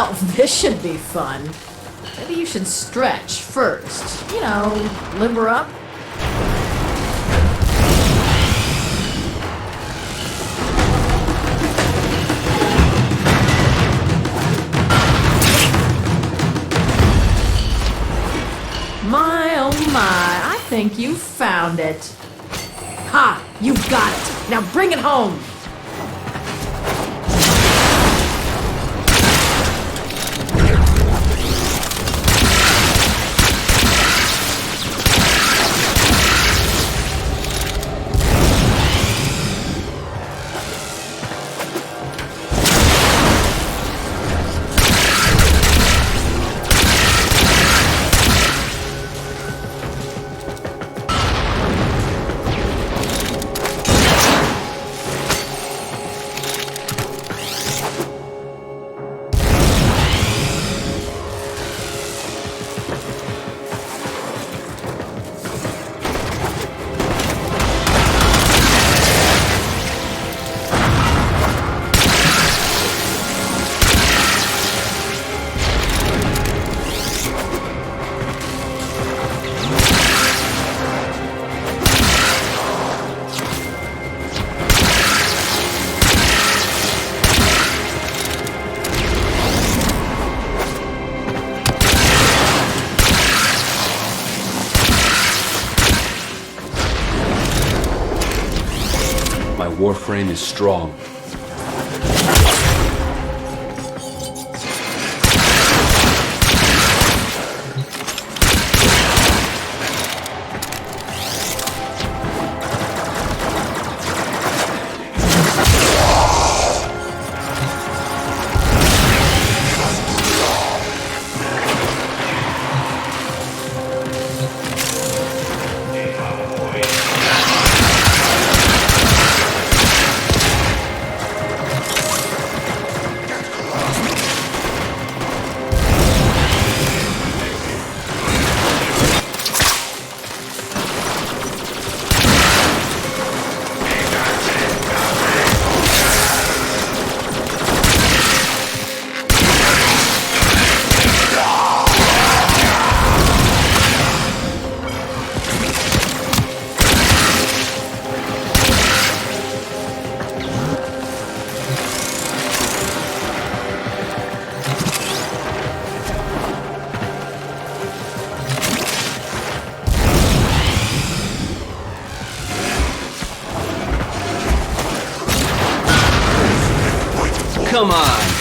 Well, this should be fun. Maybe you should stretch first. You know, limber up. My, oh my, I think you found it. Ha! You got it! Now bring it home! My Warframe is strong. Come on!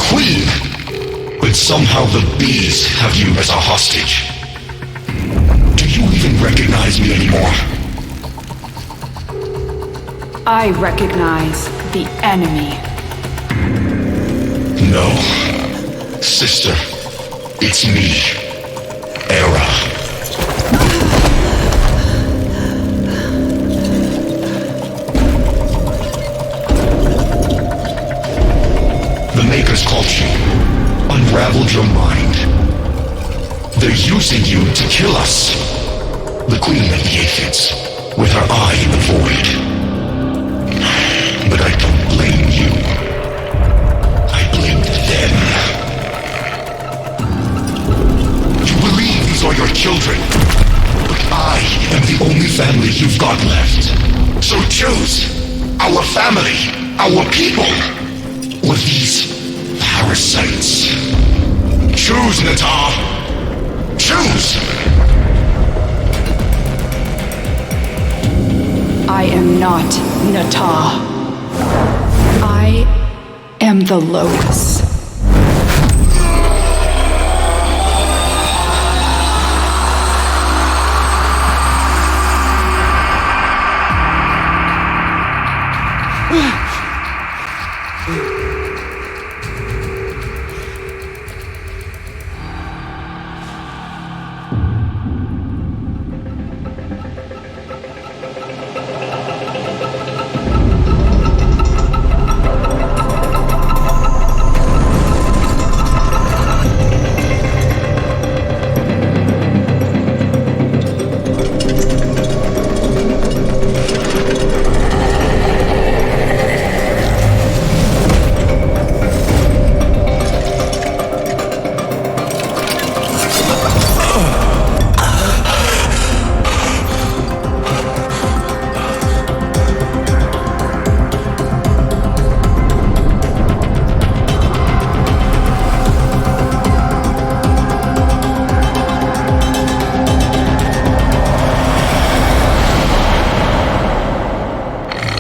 queen, but somehow the bees have you as a hostage. Do you even recognize me anymore? I recognize the enemy. No. Sister, it's me, Era. The Makers caught you, unraveled your mind. They're using you to kill us. The Queen of the Aphids, with her eye in the void. But I don't blame you. I blame them. You believe these are your children, but I am the only family you've got left. So choose our family, our people, or these parasites. Choose, Natar. Choose! I am not Natah. I am the Locus.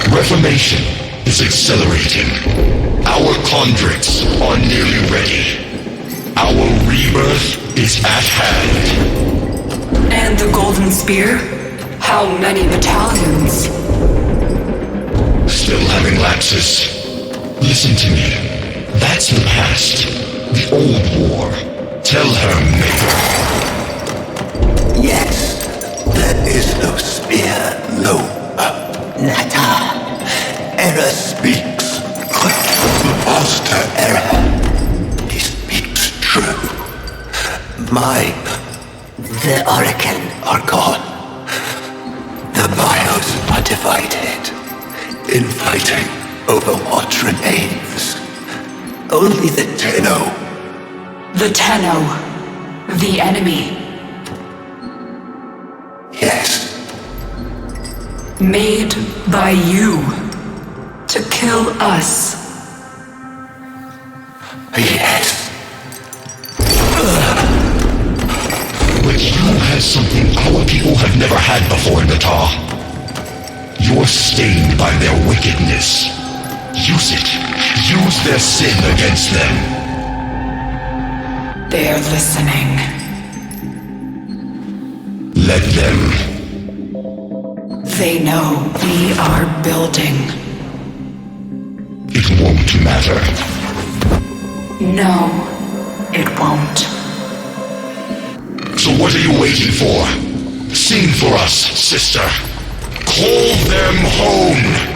Reformation is accelerating. Our conduits are nearly ready. Our rebirth is at hand. And the Golden Spear? How many battalions? Still having lapses. Listen to me. That's the past. The old war. Tell her, Maker. Yes, there is no spear, no Nata. Era speaks. Master Era. He speaks true. The Oracle are gone. The bios are divided. Infighting over what remains. Only the Tenno. The Tenno. The enemy. Yes. Made by you. To kill us. Yes. But you have something our people have never had before, Natar. You're stained by their wickedness. Use it. Use their sin against them. They're listening. Let them. They know we are building. It won't matter. No, it won't. So what are you waiting for? Sing for us, sister. Call them home.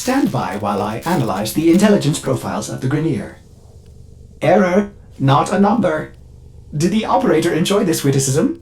Stand by while I analyze the intelligence profiles of the Grineer. Error, not a number. Did the operator enjoy this witticism?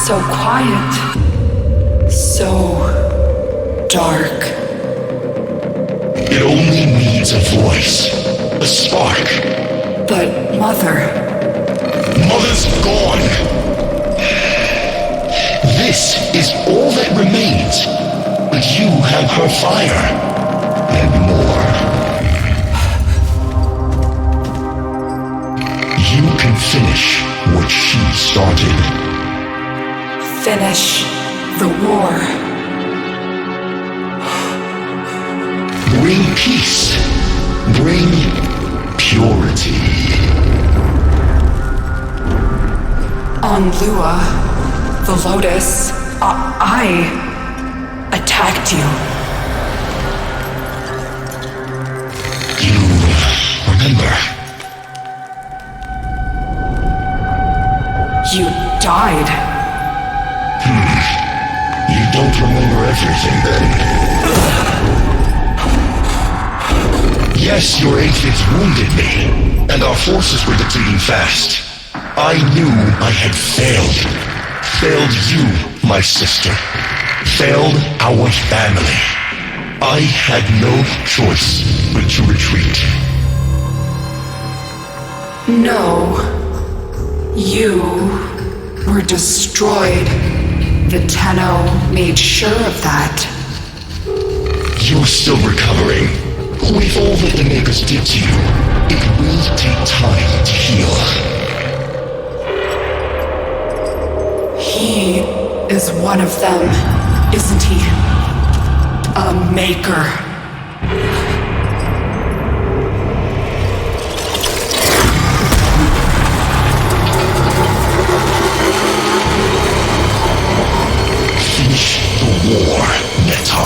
So quiet. So dark. It only needs a voice. A spark. But Mother... Mother's gone. This is all that remains. But you have her fire. And more. You can finish what she started. Finish the war. Bring peace. Bring purity. On Lua, the Lotus, I attacked you. You remember? You died. You don't remember everything then. Yes, your aphids wounded me, and our forces were depleting fast. I knew I had failed. Failed you, my sister. Failed our family. I had no choice but to retreat. No. You were destroyed. The Tenno made sure of that. You're still recovering. With all that the Makers did to you, it will take time to heal. He is one of them, isn't he? A Maker. Finish the war, Netta.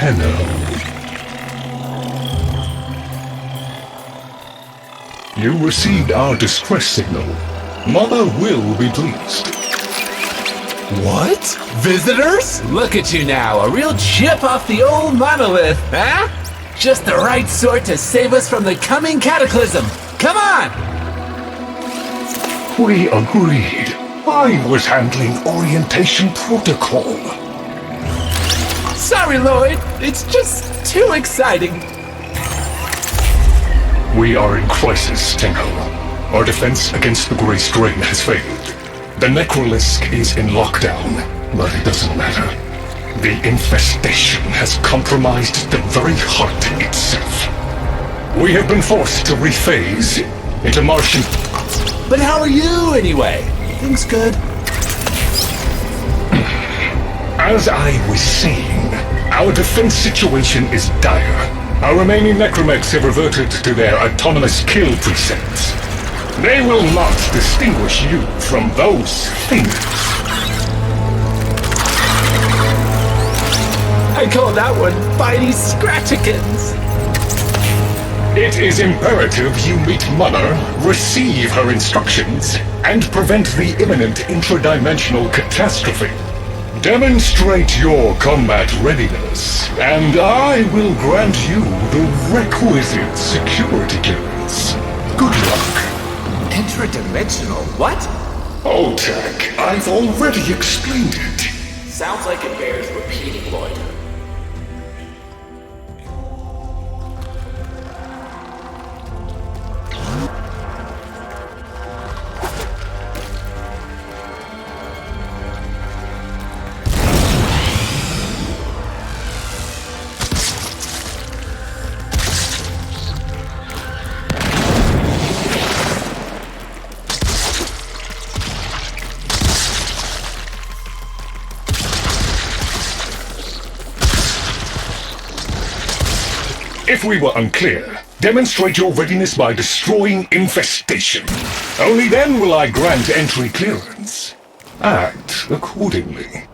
Tenno. You received our distress signal. Mother will be pleased. What? Visitors? Look at you now, a real chip off the old monolith, huh? Just the right sort to save us from the coming cataclysm. Come on! We agreed. I was handling orientation protocol. Sorry, Lloyd. It's just too exciting. We are in crisis, Tenno. Our defense against the Grey Strain has failed. The Necrolisk is in lockdown, but it doesn't matter. The infestation has compromised the very heart itself. We have been forced to rephase into Martian... But how are you, anyway? Things good? As I was saying, our defense situation is dire. Our remaining necromechs have reverted to their autonomous kill precepts. They will not distinguish you from those things. I call that one Bitey Scratchikins. It is imperative you meet Mother, receive her instructions, and prevent the imminent intradimensional catastrophe. Demonstrate your combat readiness, and I will grant you the requisite security clearance. Good luck. Intradimensional? What? Oh, Jack, I've already explained it. Sounds like it bears repeating, Lloyd. If we were unclear, demonstrate your readiness by destroying infestation. Only then will I grant entry clearance. Act accordingly.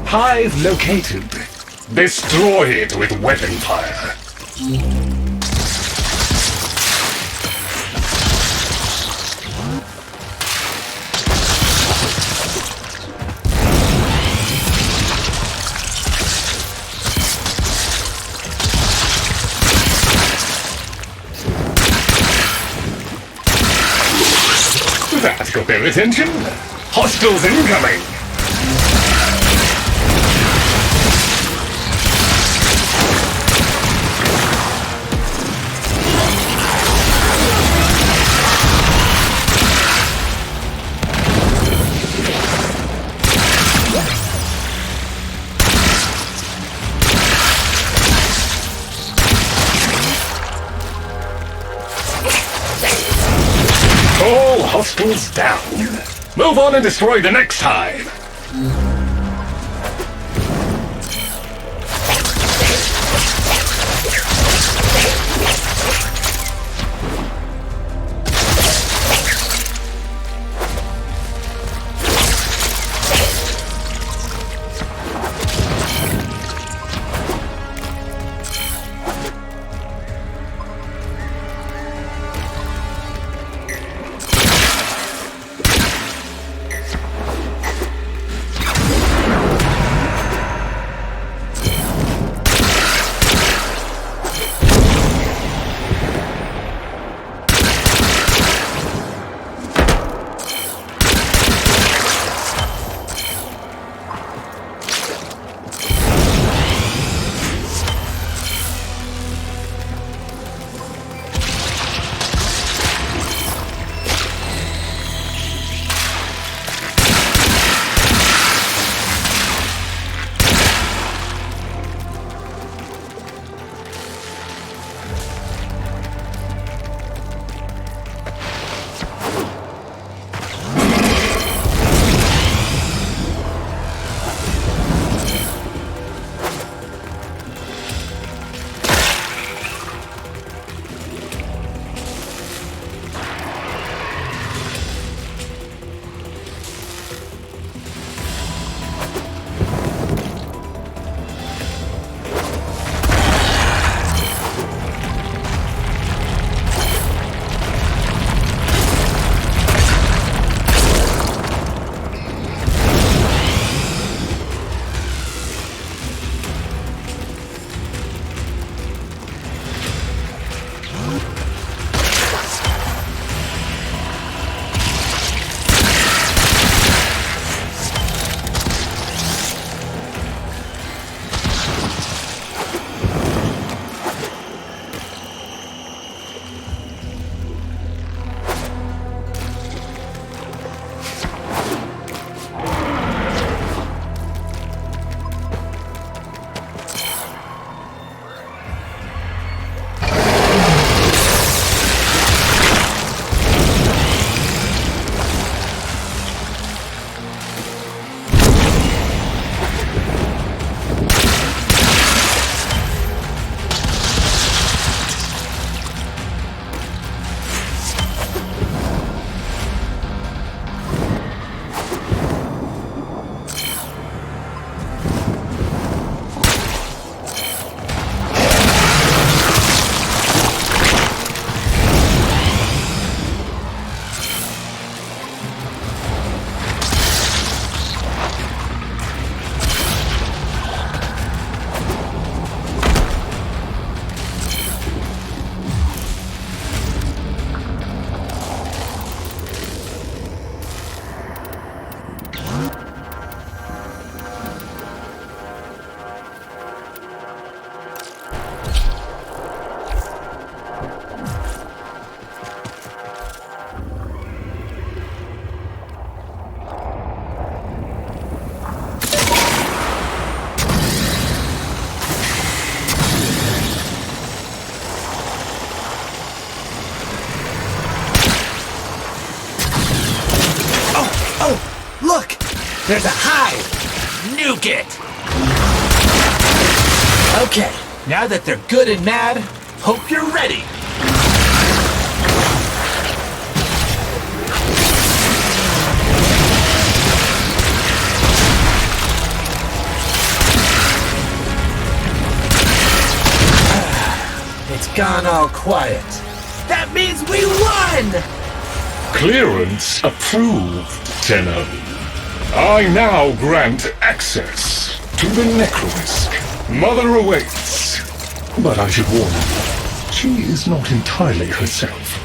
Hive located. Destroy it with weapon fire. That got their attention. Hostiles incoming. hostiles down. Move on and destroy the next hive. There's a hive! Nuke it! Okay, now that they're good and mad, hope you're ready! It's gone all quiet. That means we won! Clearance approved, Tenno. I now grant access to the Necroisk. Mother awaits. But I should warn you, she is not entirely herself.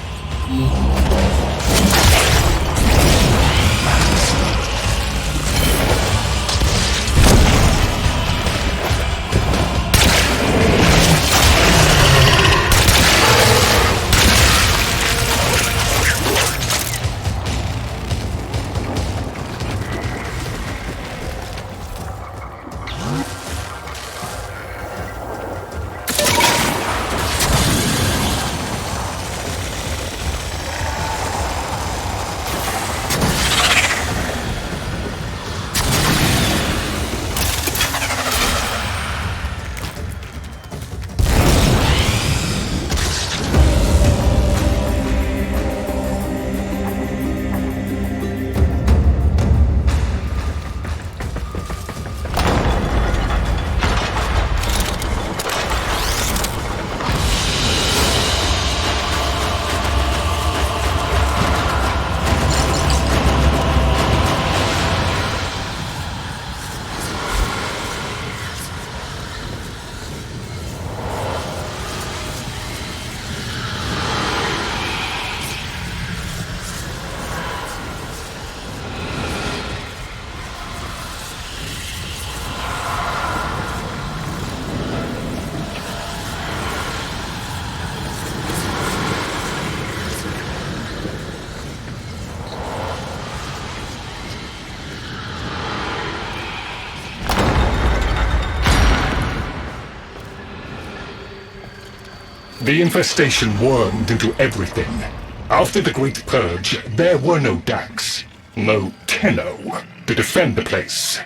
The infestation wormed into everything. After the Great Purge, there were no Dax, no Tenno to defend the place.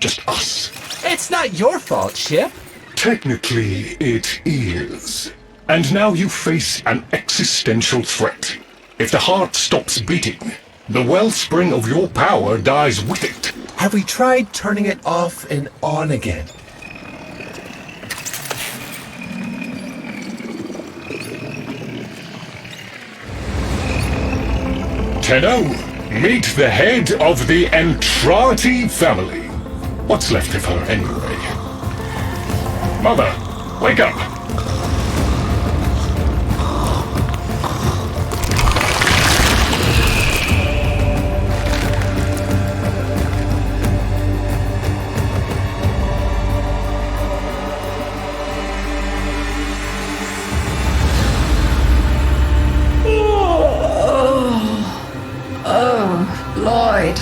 Just us. It's not your fault, Chip. Technically, it is. And now you face an existential threat. If the heart stops beating, the wellspring of your power dies with it. Have we tried turning it off and on again? Tenno, meet the head of the Entrati family. What's left of her, anyway? Mother, wake up! Lloyd,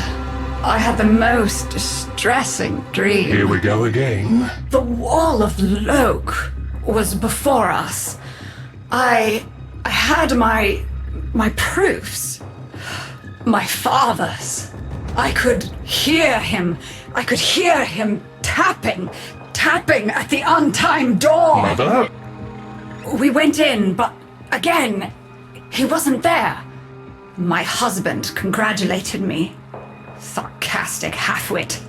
I had the most distressing dream. Here we go again. The wall of Loke was before us. I had my proofs. My father's. I could hear him. I could hear him tapping at the untimed door. Mother? We went in, but again, he wasn't there. My husband congratulated me. Sarcastic halfwit.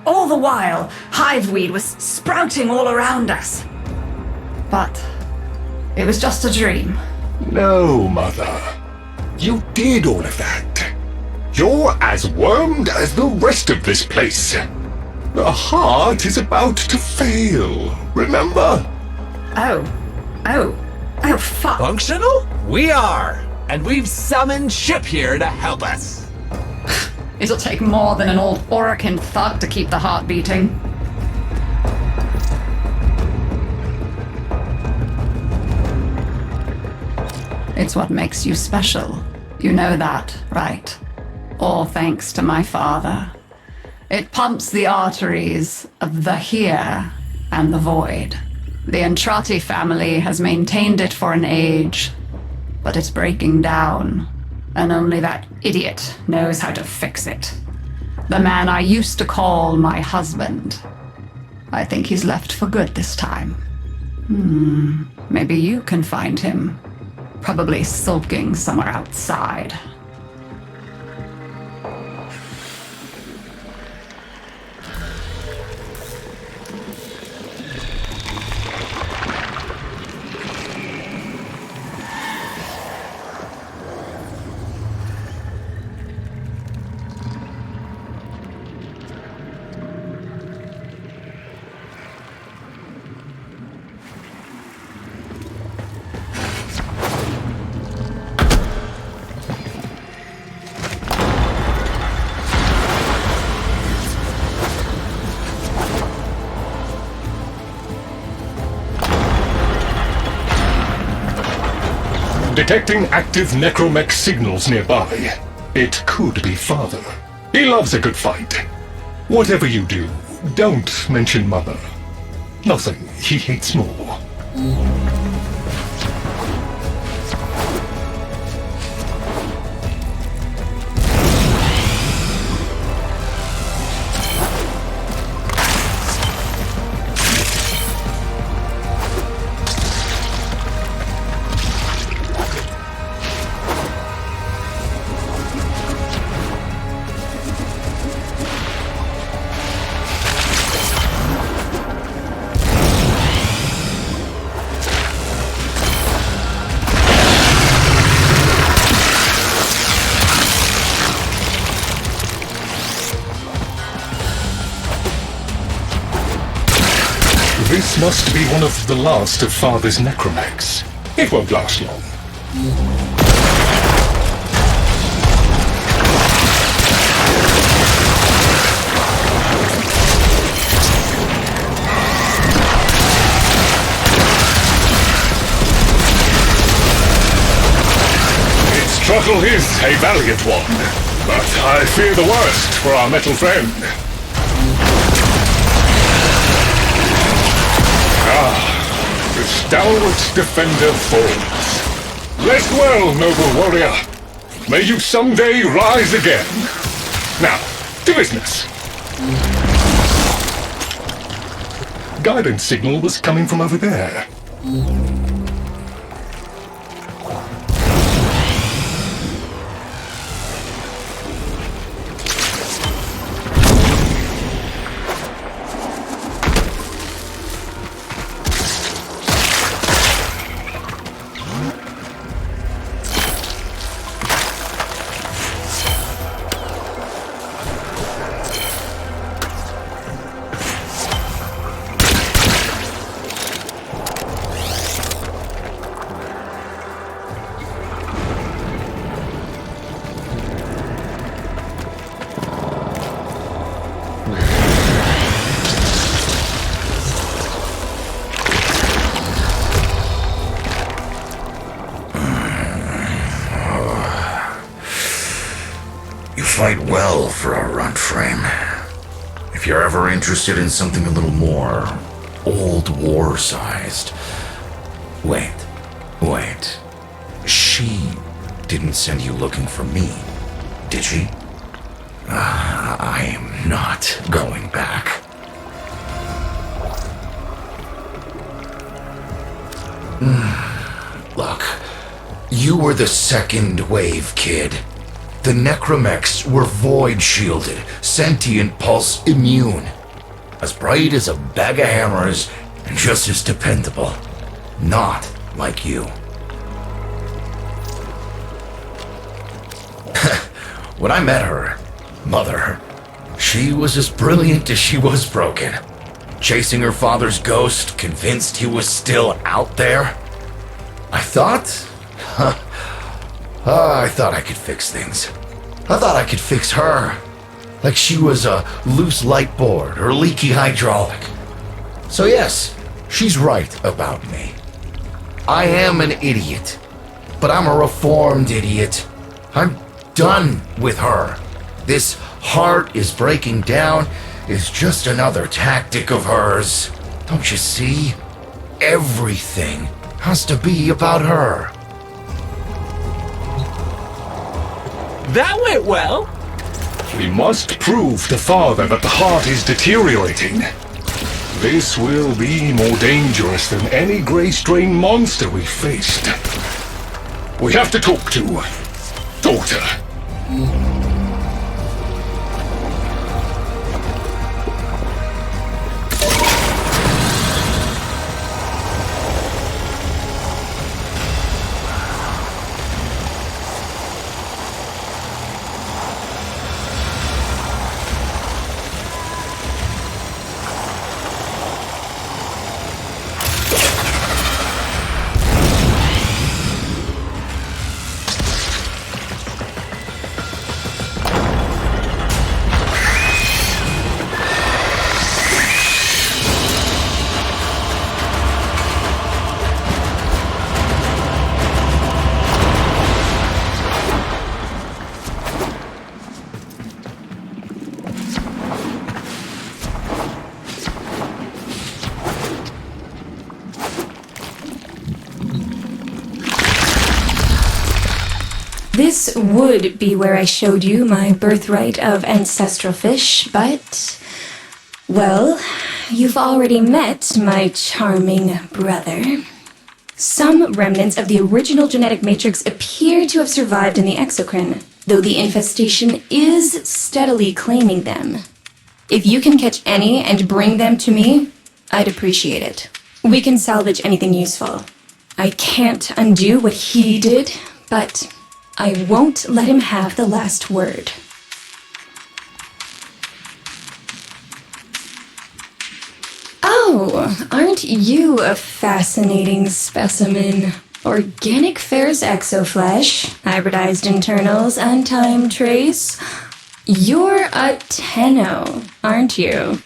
All the while, hiveweed was sprouting all around us. But it was just a dream. No, Mother. You did all of that. You're as wormed as the rest of this place. The heart is about to fail, remember? Oh, fuck. Functional? We are! And we've summoned Chip here to help us. It'll take more than an old Orokin thug to keep the heart beating. It's what makes you special. You know that, right? All thanks to my father. It pumps the arteries of the here and the void. The Entrati family has maintained it for an age, but it's breaking down, and only that idiot knows how to fix it. The man I used to call my husband. I think he's left for good this time. Maybe you can find him. Probably sulking somewhere outside. Detecting active necromech signals nearby. It could be Father. He loves a good fight. Whatever you do, don't mention Mother. Nothing he hates more. This must be one of the last of Father's necromechs. It won't last long. Its struggle is a valiant one, but I fear the worst for our metal friend. The stalwart defender falls. Rest well, noble warrior. May you someday rise again. Now, to business. Guidance signal was coming from over there. Fight well for a Warframe. If you're ever interested in something a little more old war-sized. Wait. She didn't send you looking for me, did she? I am not going back. Look, you were the second wave, kid. The Necromechs were void-shielded, sentient pulse immune. As bright as a bag of hammers, and just as dependable. Not like you. When I met her, Mother, she was as brilliant as she was broken. Chasing her father's ghost, convinced he was still out there. I thought I could fix things. I thought I could fix her. Like she was a loose light board or leaky hydraulic. So yes, she's right about me. I am an idiot. But I'm a reformed idiot. I'm done with her. This heart is breaking down is just another tactic of hers. Don't you see? Everything has to be about her. That went well. We must prove to Father that the heart is deteriorating. This will be more dangerous than any Grey Strain monster we've faced. We have to talk to Daughter. This would be where I showed you my birthright of ancestral fish, but... well, you've already met my charming brother. Some remnants of the original genetic matrix appear to have survived in the exocrine, though the infestation is steadily claiming them. If you can catch any and bring them to me, I'd appreciate it. We can salvage anything useful. I can't undo what he did, but I won't let him have the last word. Oh, aren't you a fascinating specimen? Organic ferrous exoflesh, hybridized internals, and time trace. You're a Tenno, aren't you?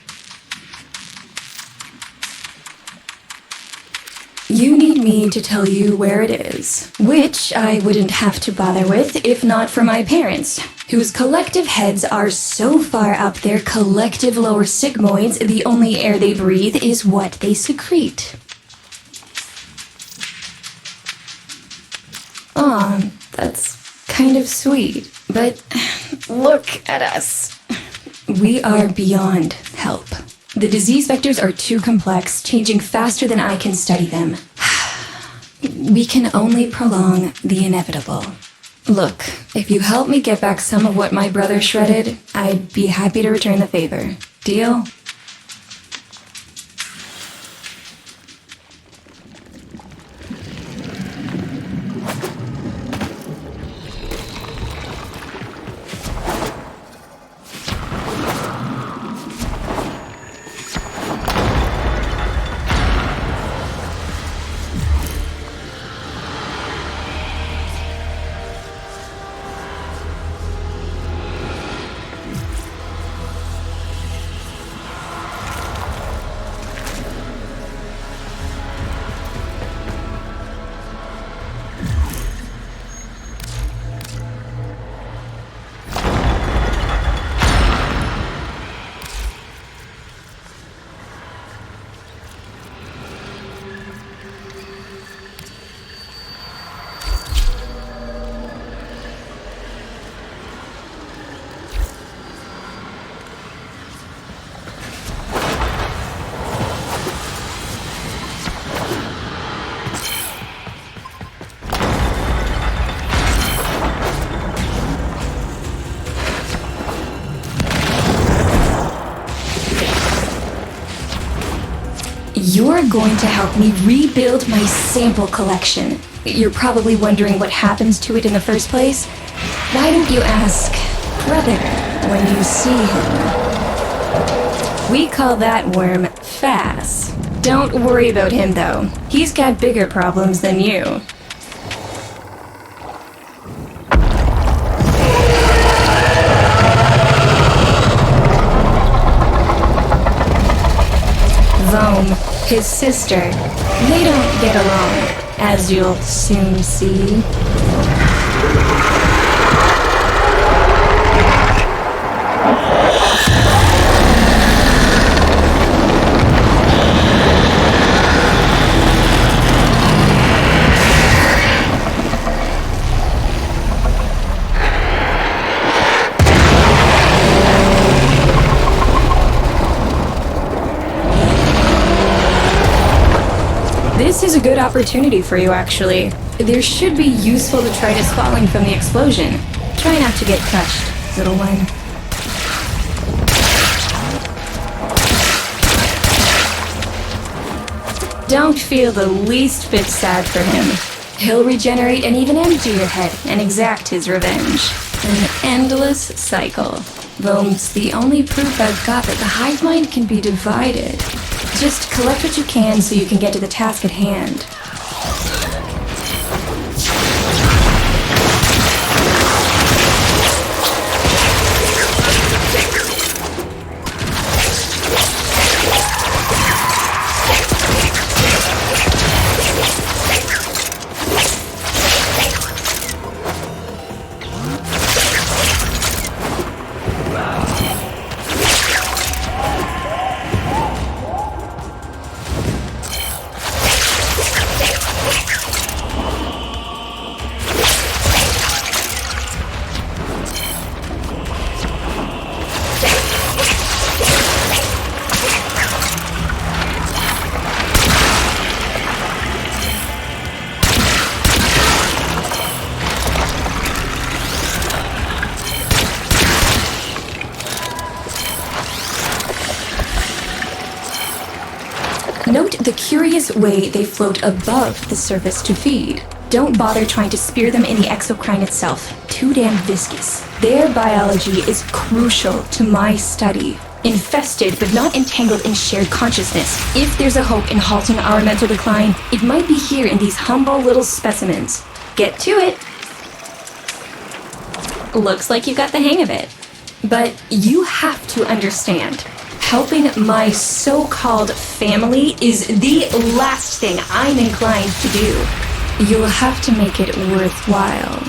You need me to tell you where it is, which I wouldn't have to bother with if not for my parents, whose collective heads are so far up their collective lower sigmoids the only air they breathe is what they secrete. Aw, that's kind of sweet. But look at us. We are beyond help. The disease vectors are too complex, changing faster than I can study them. We can only prolong the inevitable. Look, if you help me get back some of what my brother shredded, I'd be happy to return the favor. Deal? You're going to help me rebuild my sample collection. You're probably wondering what happens to it in the first place. Why don't you ask brother when you see him? We call that worm Fass. Don't worry about him though. He's got bigger problems than you. Rome, his sister, they don't get along, as you'll soon see. This is a good opportunity for you, actually. There should be useful detritus falling from the explosion. Try not to get crushed, little one. Don't feel the least bit sad for him. He'll regenerate and even empty your head and exact his revenge. An endless cycle. Though it's the only proof I've got that the hive mind can be divided. Just collect what you can so you can get to the task at hand. Note the curious way they float above the surface to feed. Don't bother trying to spear them in the exocrine itself. Too damn viscous. Their biology is crucial to my study. Infested but not entangled in shared consciousness. If there's a hope in halting our mental decline, it might be here in these humble little specimens. Get to it. Looks like you got the hang of it. But you have to understand. Helping my so-called family is the last thing I'm inclined to do. You'll have to make it worthwhile.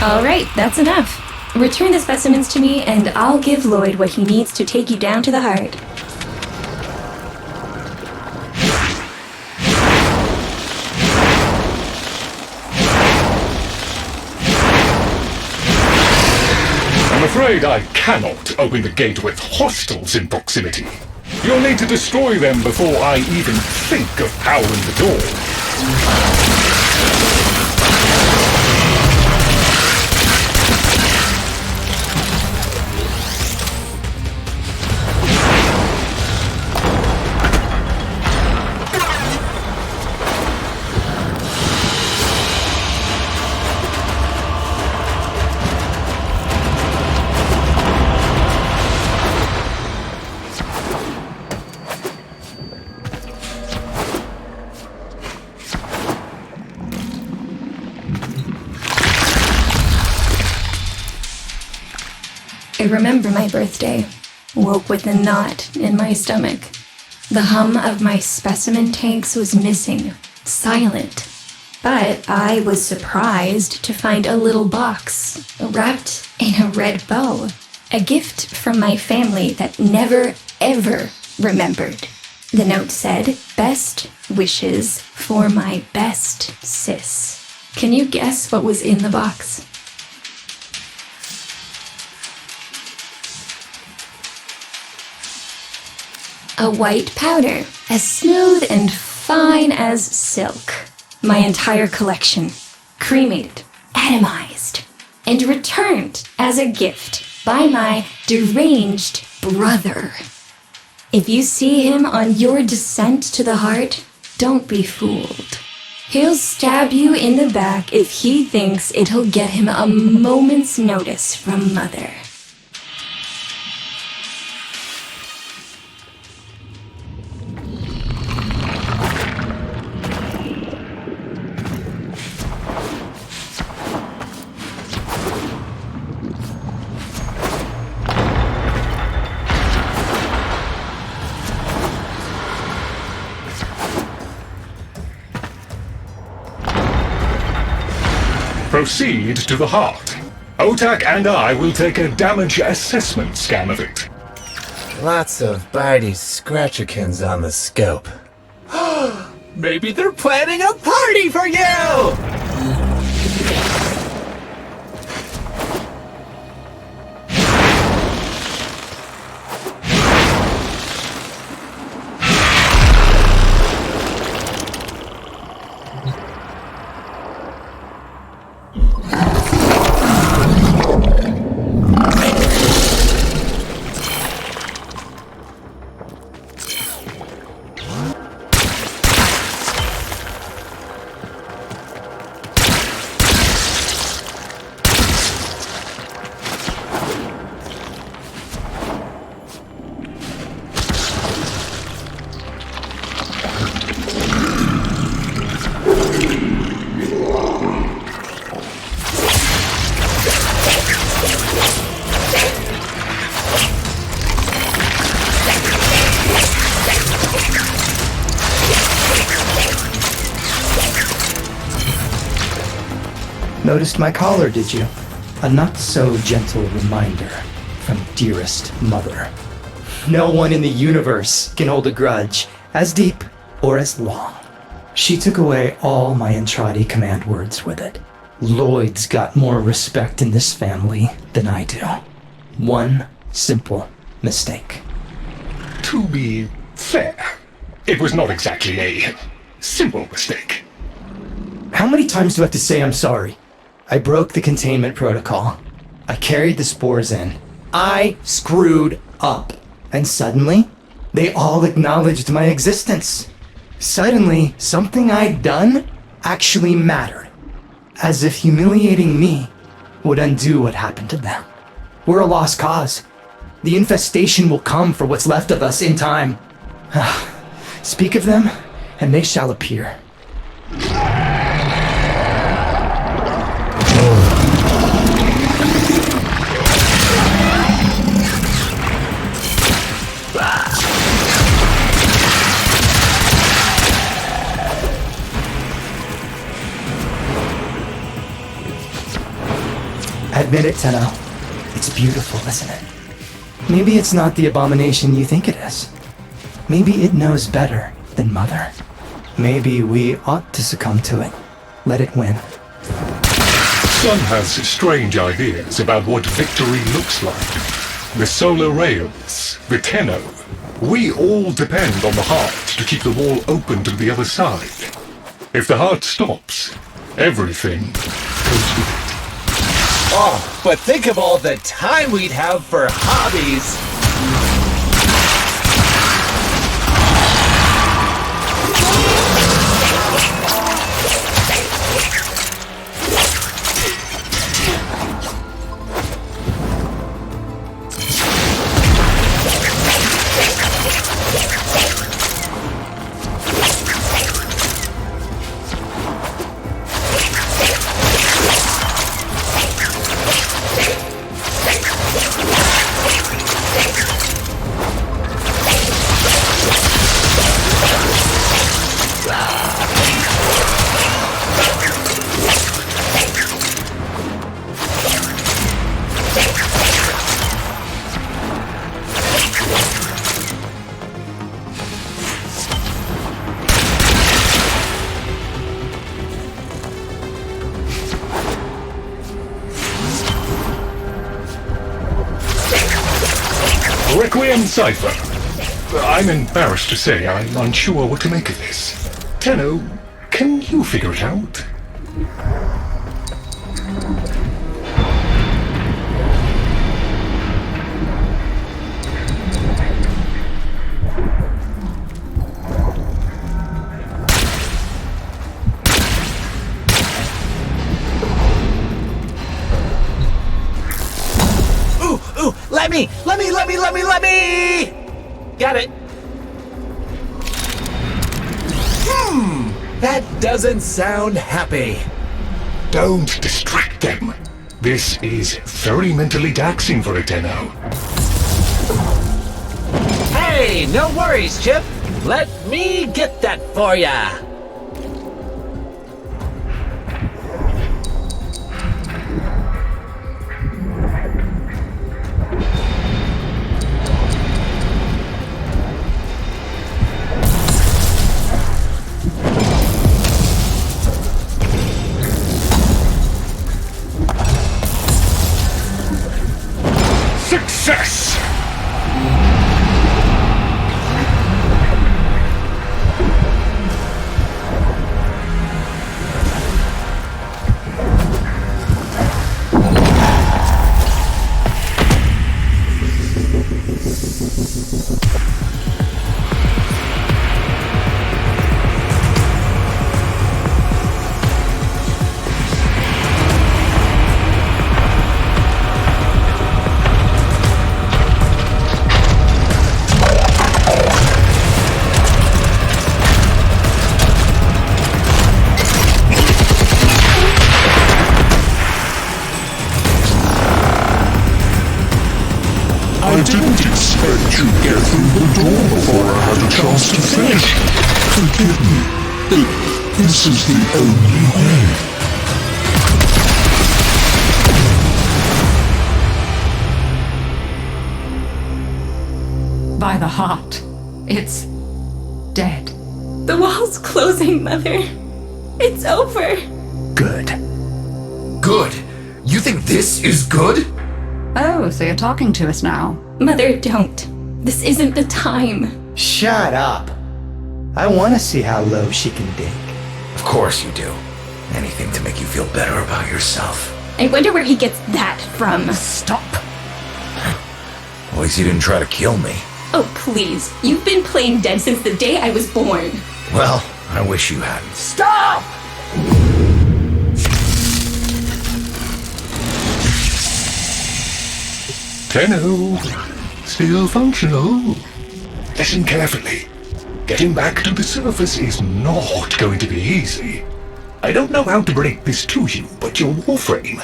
All right, that's enough. Return the specimens to me, and I'll give Lloyd what he needs to take you down to the heart. I'm afraid I cannot open the gate with hostiles in proximity. You'll need to destroy them before I even think of powering the door. I remember my birthday. Woke with a knot in my stomach. The hum of my specimen tanks was missing. Silent. But I was surprised to find a little box wrapped in a red bow. A gift from my family that never, ever remembered. The note said, "Best wishes for my best sis." Can you guess what was in the box? A white powder, as smooth and fine as silk. My entire collection, cremated, atomized, and returned as a gift by my deranged brother. If you see him on your descent to the heart, don't be fooled. He'll stab you in the back if he thinks it'll get him a moment's notice from Mother. Proceed to the heart. Otak and I will take a damage assessment scan of it. Lots of Barty Scratchikins on the scope. Maybe they're planning a party for you! Noticed my collar, did you? A not-so-gentle reminder from dearest mother. No one in the universe can hold a grudge as deep or as long. She took away all my Entradi command words with it. Lloyd's got more respect in this family than I do. One simple mistake. To be fair, it was not exactly a simple mistake. How many times do I have to say I'm sorry? I broke the containment protocol. I carried the spores in. I screwed up. And suddenly, they all acknowledged my existence. Suddenly, something I'd done actually mattered. As if humiliating me would undo what happened to them. We're a lost cause. The infestation will come for what's left of us in time. Speak of them, and they shall appear. Admit it, Tenno. It's beautiful, isn't it? Maybe it's not the abomination you think it is. Maybe it knows better than Mother. Maybe we ought to succumb to it. Let it win. Sun has strange ideas about what victory looks like. The solar rails, the Tenno. We all depend on the heart to keep the wall open to the other side. If the heart stops, everything goes with it. Oh, but think of all the time we'd have for hobbies. Requiem Cypher. I'm embarrassed to say I'm unsure what to make of this. Tenno, can you figure it out? Ooh, let me! Got it. That doesn't sound happy. Don't distract them. This is very mentally taxing for a Tenno. Hey, no worries, Chip. Let me get that for ya. Success! I didn't expect you'd get through the door before I had a chance to finish. Forgive me. This is the only way. By the heart. It's dead. The wall's closing, Mother. It's over. Good. Good? You think this is good? Oh, so you're talking to us now. Mother, don't. This isn't the time. Shut up. I want to see how low she can dig. Of course you do. Anything to make you feel better about yourself. I wonder where he gets that from. Stop. At least you didn't try to kill me. Oh, please. You've been playing dead since the day I was born. Well, I wish you hadn't. Stop! Tenno, still functional. Listen carefully. Getting back to the surface is not going to be easy. I don't know how to break this to you, but your Warframe,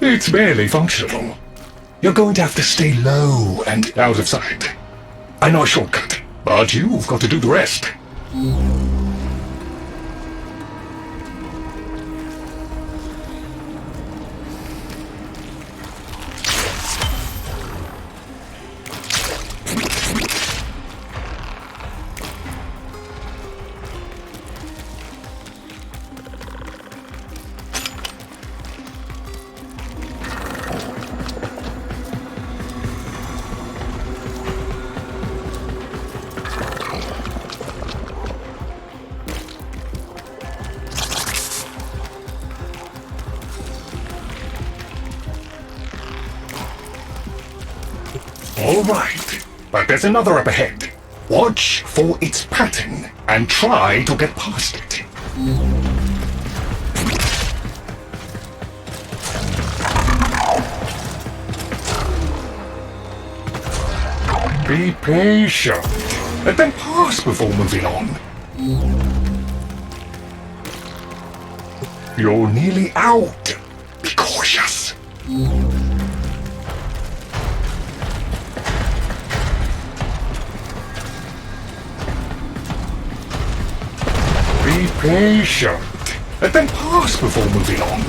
it's barely functional. You're going to have to stay low and out of sight. I know a shortcut, but you've got to do the rest. Alright, but there's another up ahead. Watch for its pattern and try to get past it. Be patient. Let them pass before moving on. You're nearly out. Be cautious. Be patient. Let them pass before moving on.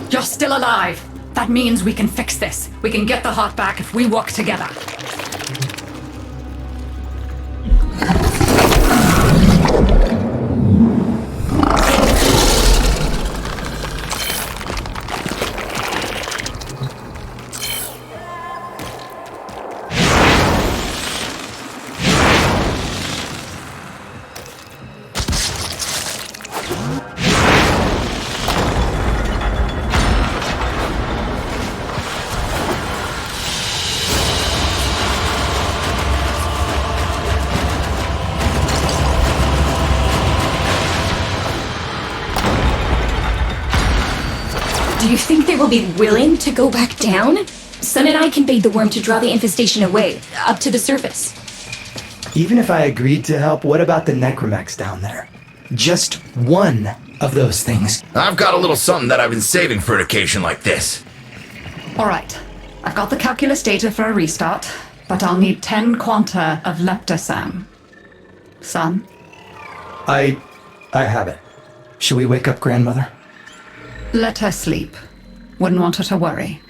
You're still alive. That means we can fix this. We can get the heart back if we work together. Do you think they will be willing to go back down? Sun and I can bait the worm to draw the infestation away, up to the surface. Even if I agreed to help, what about the necromechs down there? Just one of those things. I've got a little something that I've been saving for an occasion like this. Alright, I've got the calculus data for a restart, but I'll need 10 quanta of leptosam. Son? I have it. Should we wake up grandmother? Let her sleep. Wouldn't want her to worry.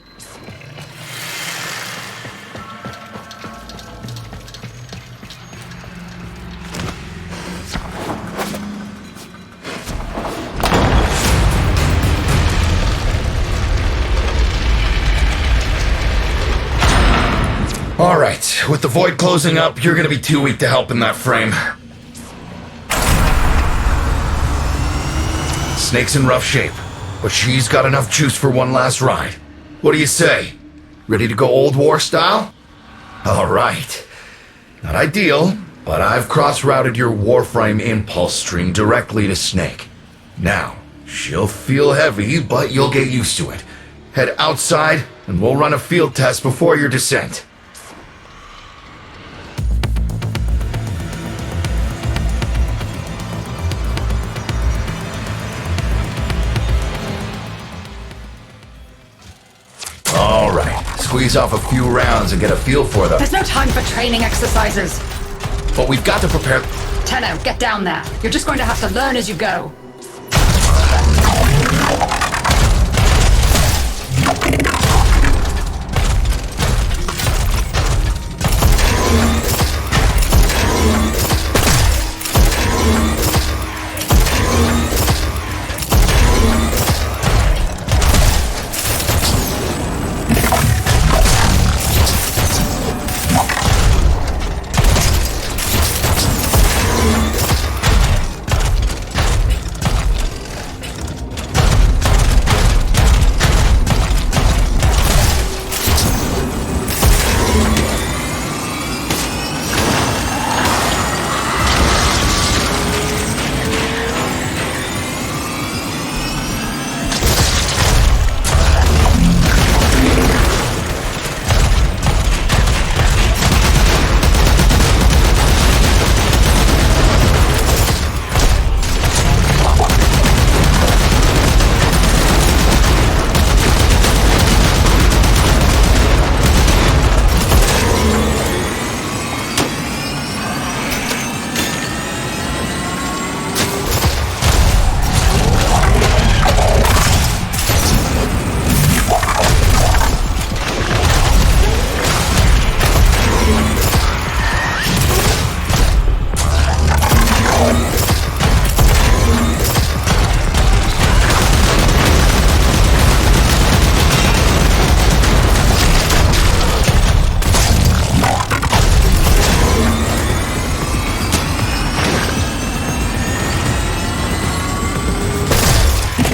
Alright, with the void closing up, you're gonna be too weak to help in that frame. Snake's in rough shape, but she's got enough juice for one last ride. What do you say? Ready to go old war style? Alright. Not ideal, but I've cross-routed your Warframe impulse stream directly to Snake. Now, she'll feel heavy, but you'll get used to it. Head outside, and we'll run a field test before your descent. Alright, squeeze off a few rounds and get a feel for them. There's no time for training exercises. But we've got to prepare... Tenno, get down there. You're just going to have to learn as you go.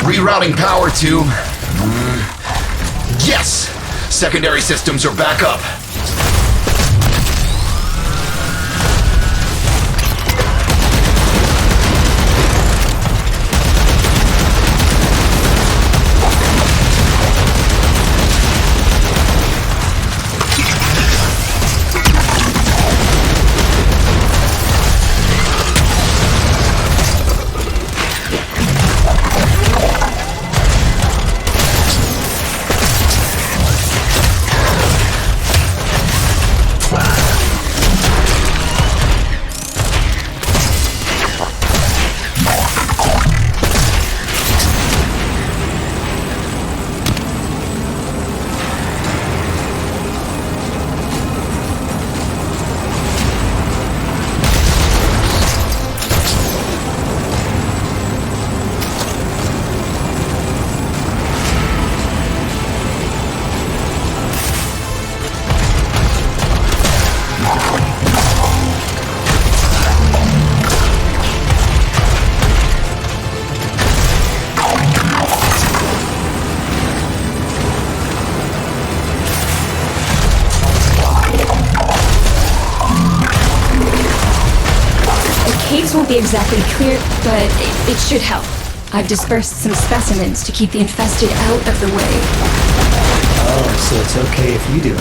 Rerouting power to... Yes! Secondary systems are back up. Won't be exactly clear, but it should help. I've dispersed some specimens to keep the infested out of the way. Oh, so it's okay if you do it.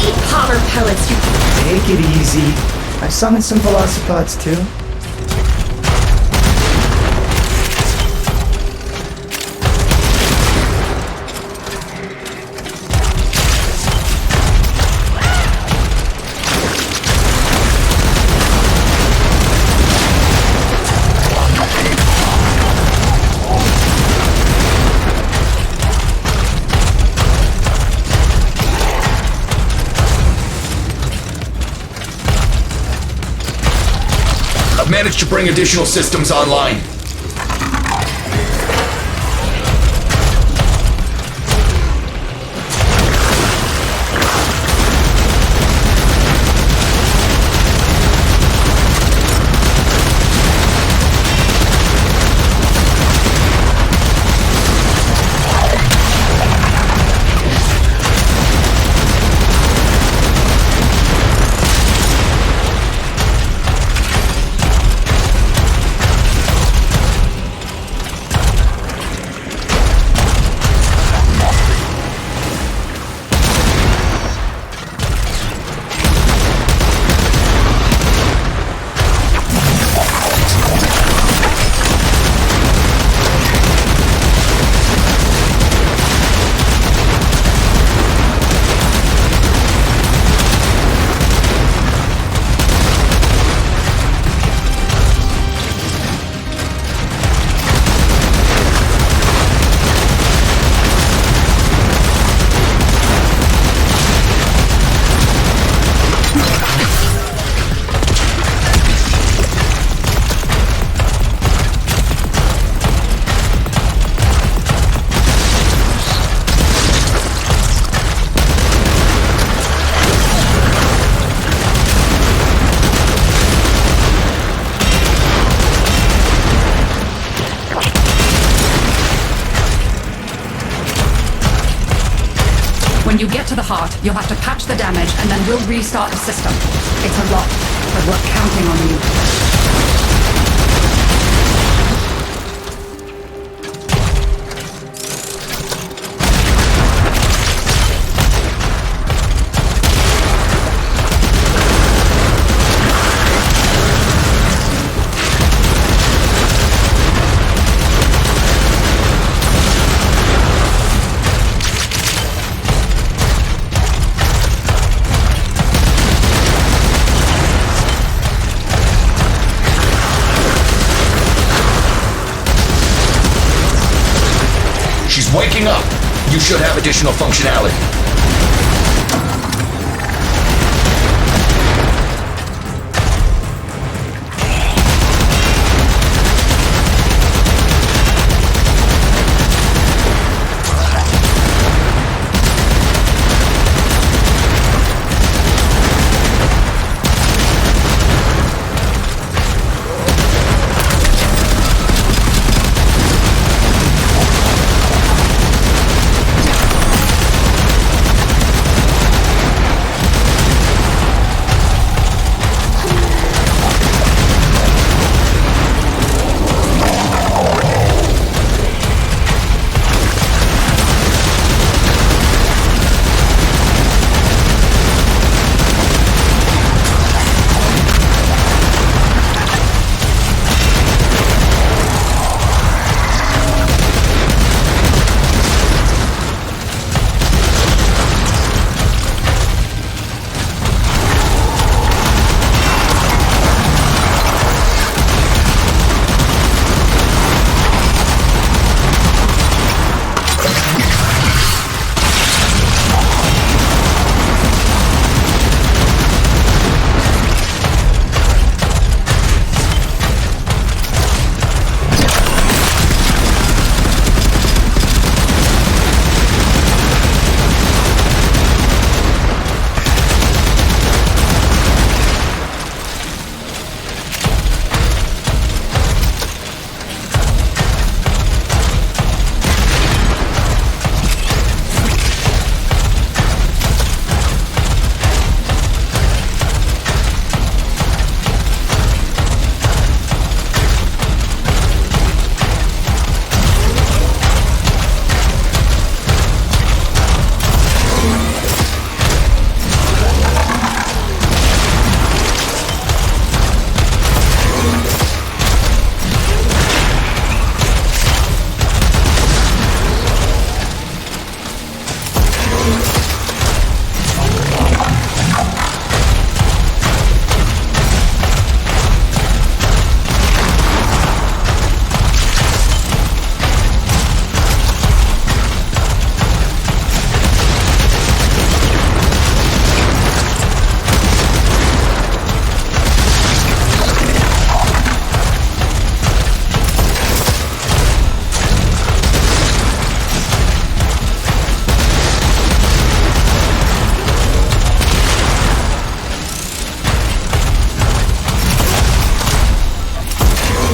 Eat popper pellets, you... Take it easy. I summoned some velocipods too. Managed to bring additional systems online. to the heart, you'll have to patch the damage, and then we'll restart the system. It's a lot, but we're counting on you. Waking up! You should have additional functionality.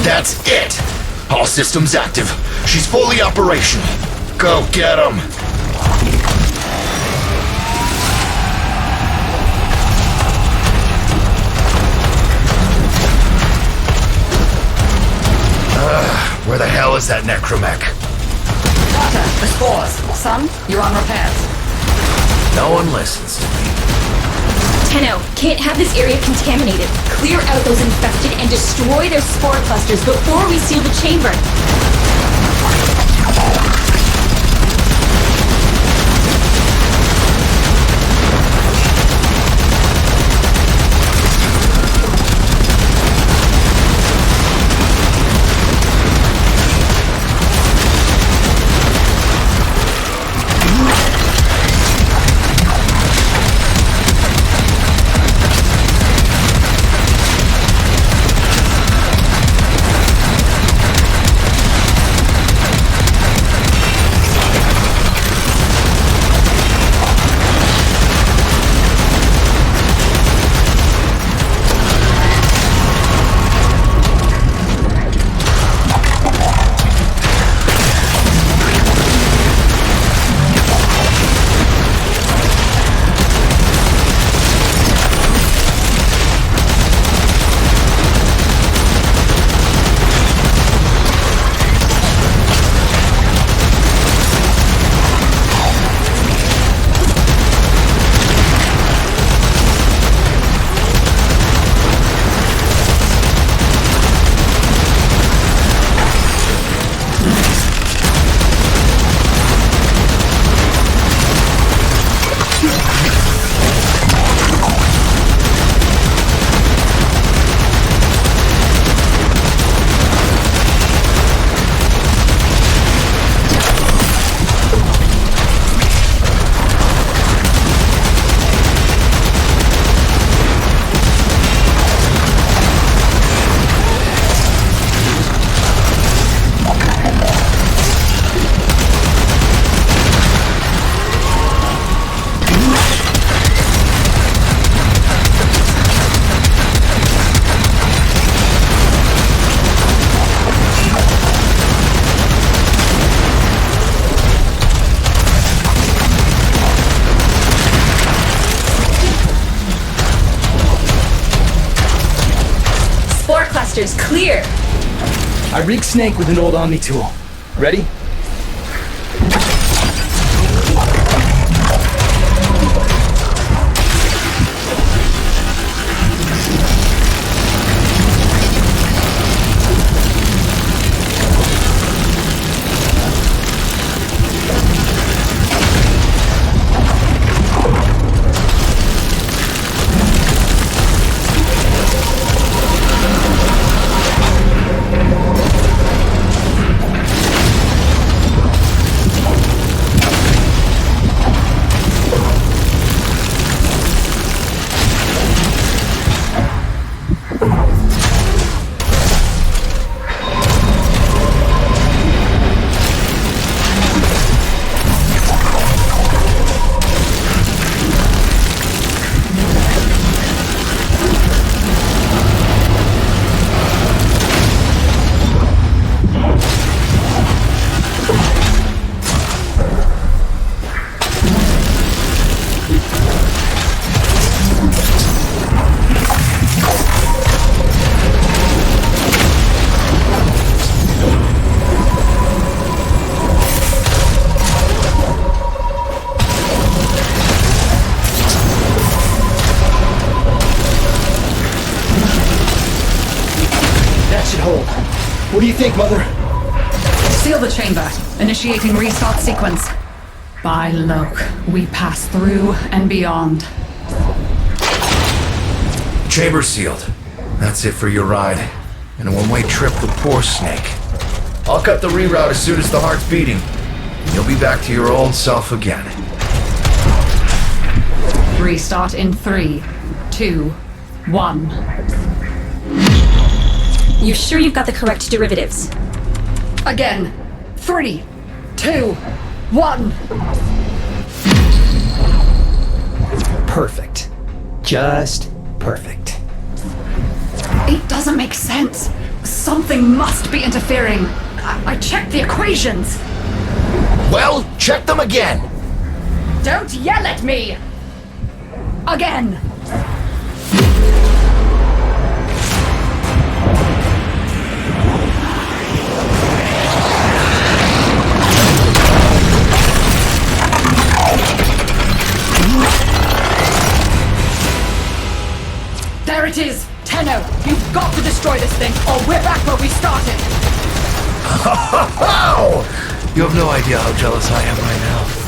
That's it! All systems active. She's fully operational. Go get 'em! Where the hell is that necromech? Doctor, the spores. Son, you're on repairs. No one listens to me. Tenno, can't have this area contaminated. Clear out those infected and destroy their spore clusters before we seal the chamber. clusters clear. I rigged Snake with an old Omni tool. Ready? What do you think, Mother? Seal the chamber. Initiating restart sequence. By Loke, we pass through and beyond. Chamber sealed. That's it for your ride. And a one-way trip with poor Snake. I'll cut the reroute as soon as the heart's beating. And you'll be back to your old self again. Restart in 3, 2, 1. You sure you've got the correct derivatives? Again. 3, 2, 1. Perfect. Just perfect. It doesn't make sense. Something must be interfering. I checked the equations. Well, check them again. Don't yell at me! Again! There it is! Tenno, you've got to destroy this thing, or we're back where we started! You have no idea how jealous I am right now.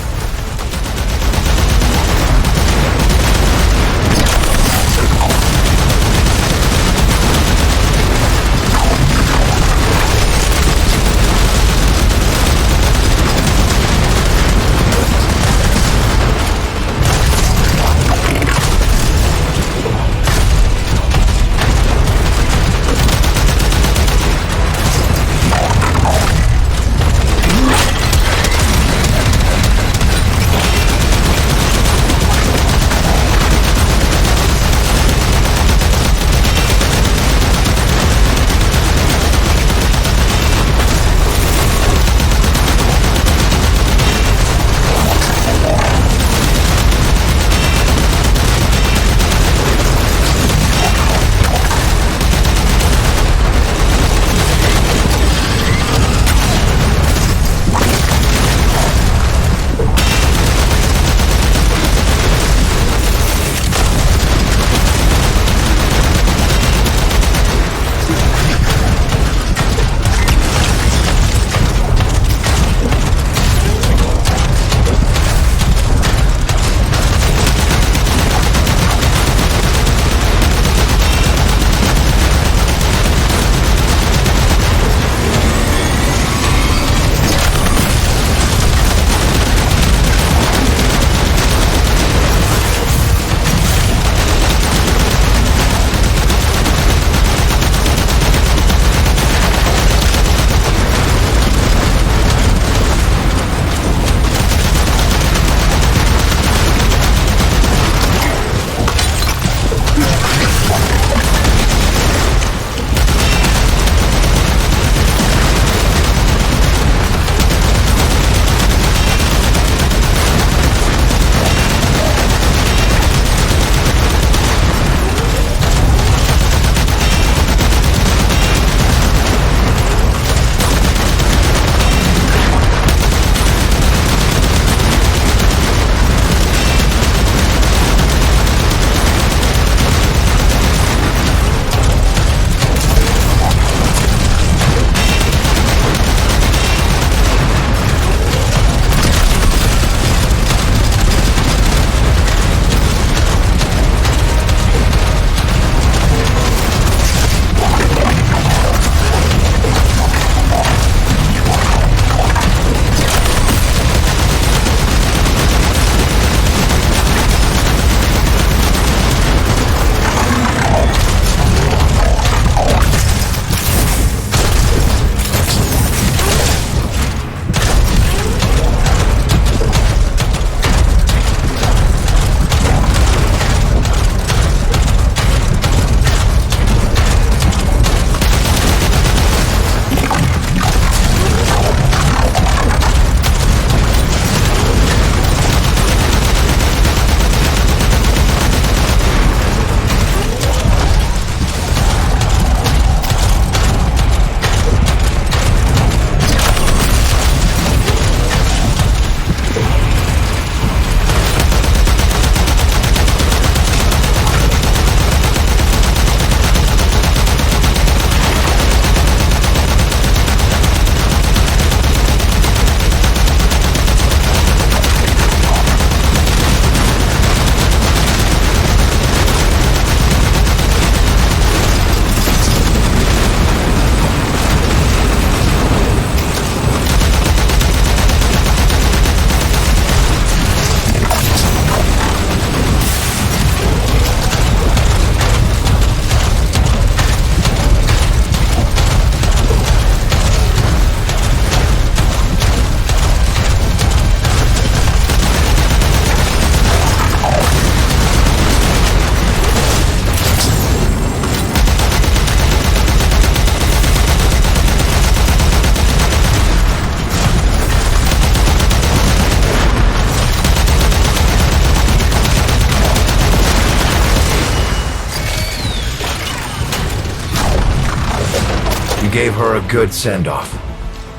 You gave her a good send-off.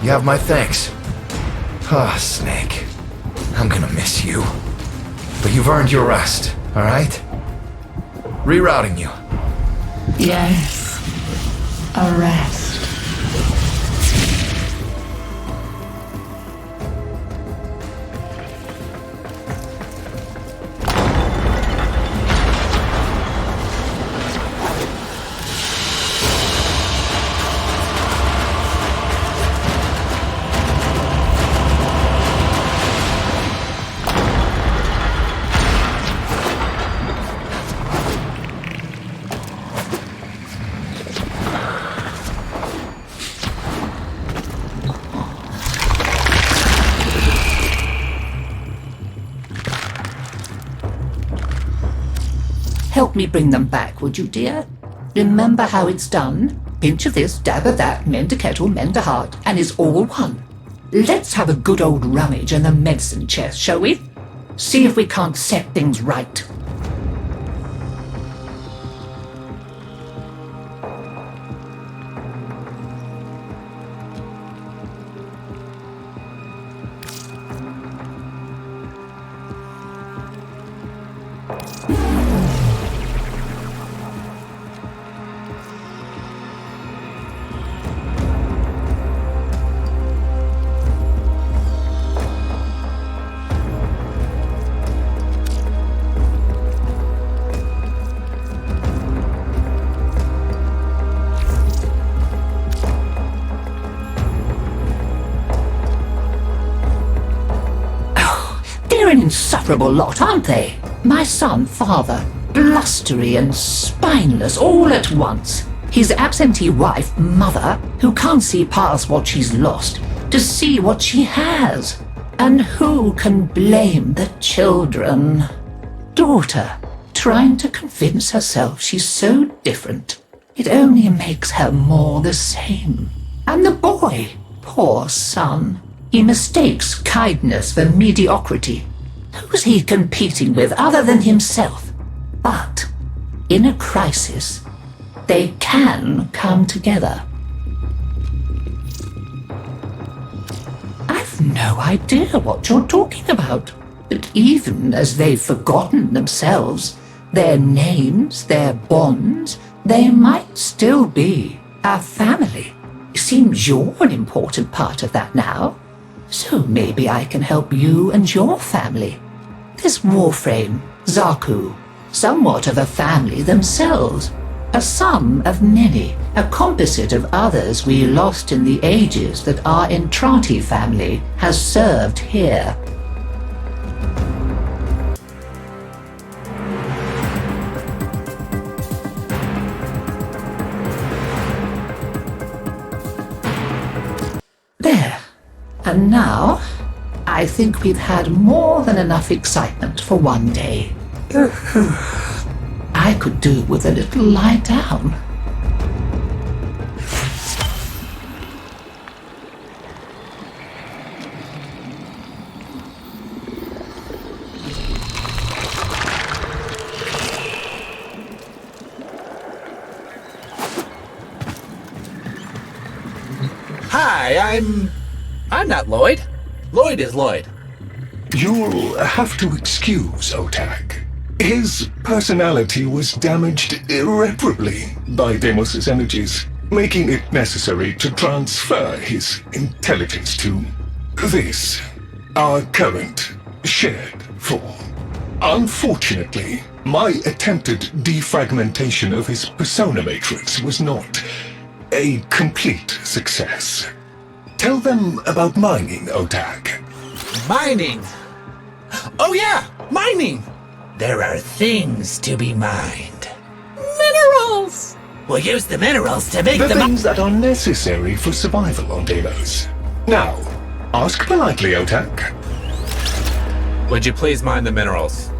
You have my thanks. Ah, Snake. I'm gonna miss you. But you've earned your rest, alright? Rerouting you. Yes. A rest. Help me bring them back, would you, dear? Remember how it's done? Pinch of this, dab of that, mend a kettle, mend a heart, and it's all one. Let's have a good old rummage in the medicine chest, shall we? See if we can't set things right. They're an insufferable lot, aren't they? My son, father, blustery and spineless all at once. His absentee wife, mother, who can't see past what she's lost to see what she has. And who can blame the children? Daughter, trying to convince herself she's so different. It only makes her more the same. And the boy, poor son, he mistakes kindness for mediocrity. Who's he competing with other than himself? But in a crisis, they can come together. I've no idea what you're talking about. But even as they've forgotten themselves, their names, their bonds, they might still be our family. Seems you're an important part of that now. So maybe I can help you and your family. This Warframe, Zaku, somewhat of a family themselves. A sum of many, a composite of others we lost in the ages that our Entrati family has served here. There. And now, I think we've had more than enough excitement for one day. I could do with a little lie down. Hi, I'm not Lloyd. Lloyd is Lloyd. You'll have to excuse Otak. His personality was damaged irreparably by Deimos's energies, making it necessary to transfer his intelligence to this, our current shared form. Unfortunately, my attempted defragmentation of his persona matrix was not a complete success. Tell them about mining, Otak. Mining? Oh yeah, mining! There are things to be mined. Minerals! We'll use the minerals to make the things that are necessary for survival on Deimos. Now, ask politely, Otak. Would you please mine the minerals?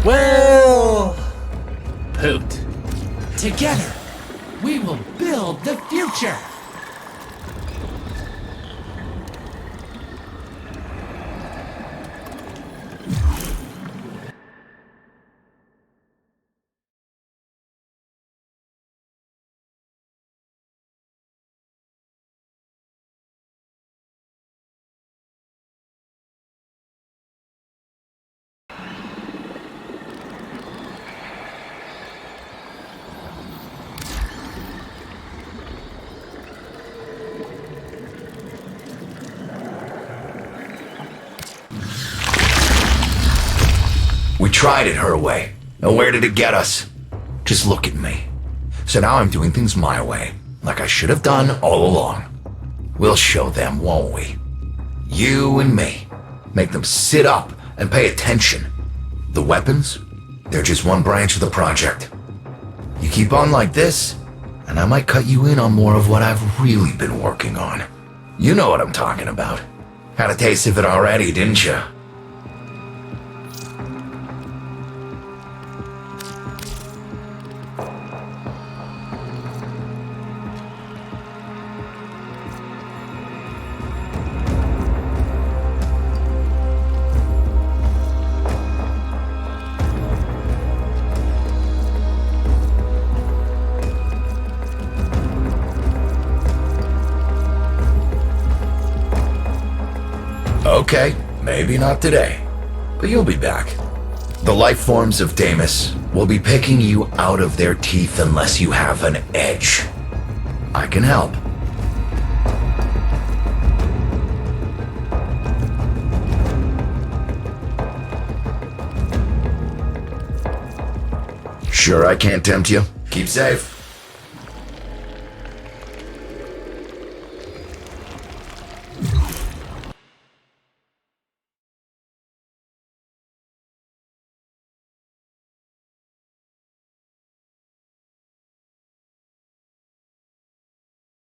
Well, Poot. Together, we will build the future. We tried it her way. And where did it get us? Just look at me. So now I'm doing things my way, like I should have done all along. We'll show them, won't we? You and me. Make them sit up and pay attention. The weapons? They're just one branch of the project. You keep on like this, and I might cut you in on more of what I've really been working on. You know what I'm talking about. Had a taste of it already, didn't you? Okay, maybe not today, but you'll be back. The life forms of Damus will be picking you out of their teeth unless you have an edge. I can help. Sure I can't tempt you? Keep safe.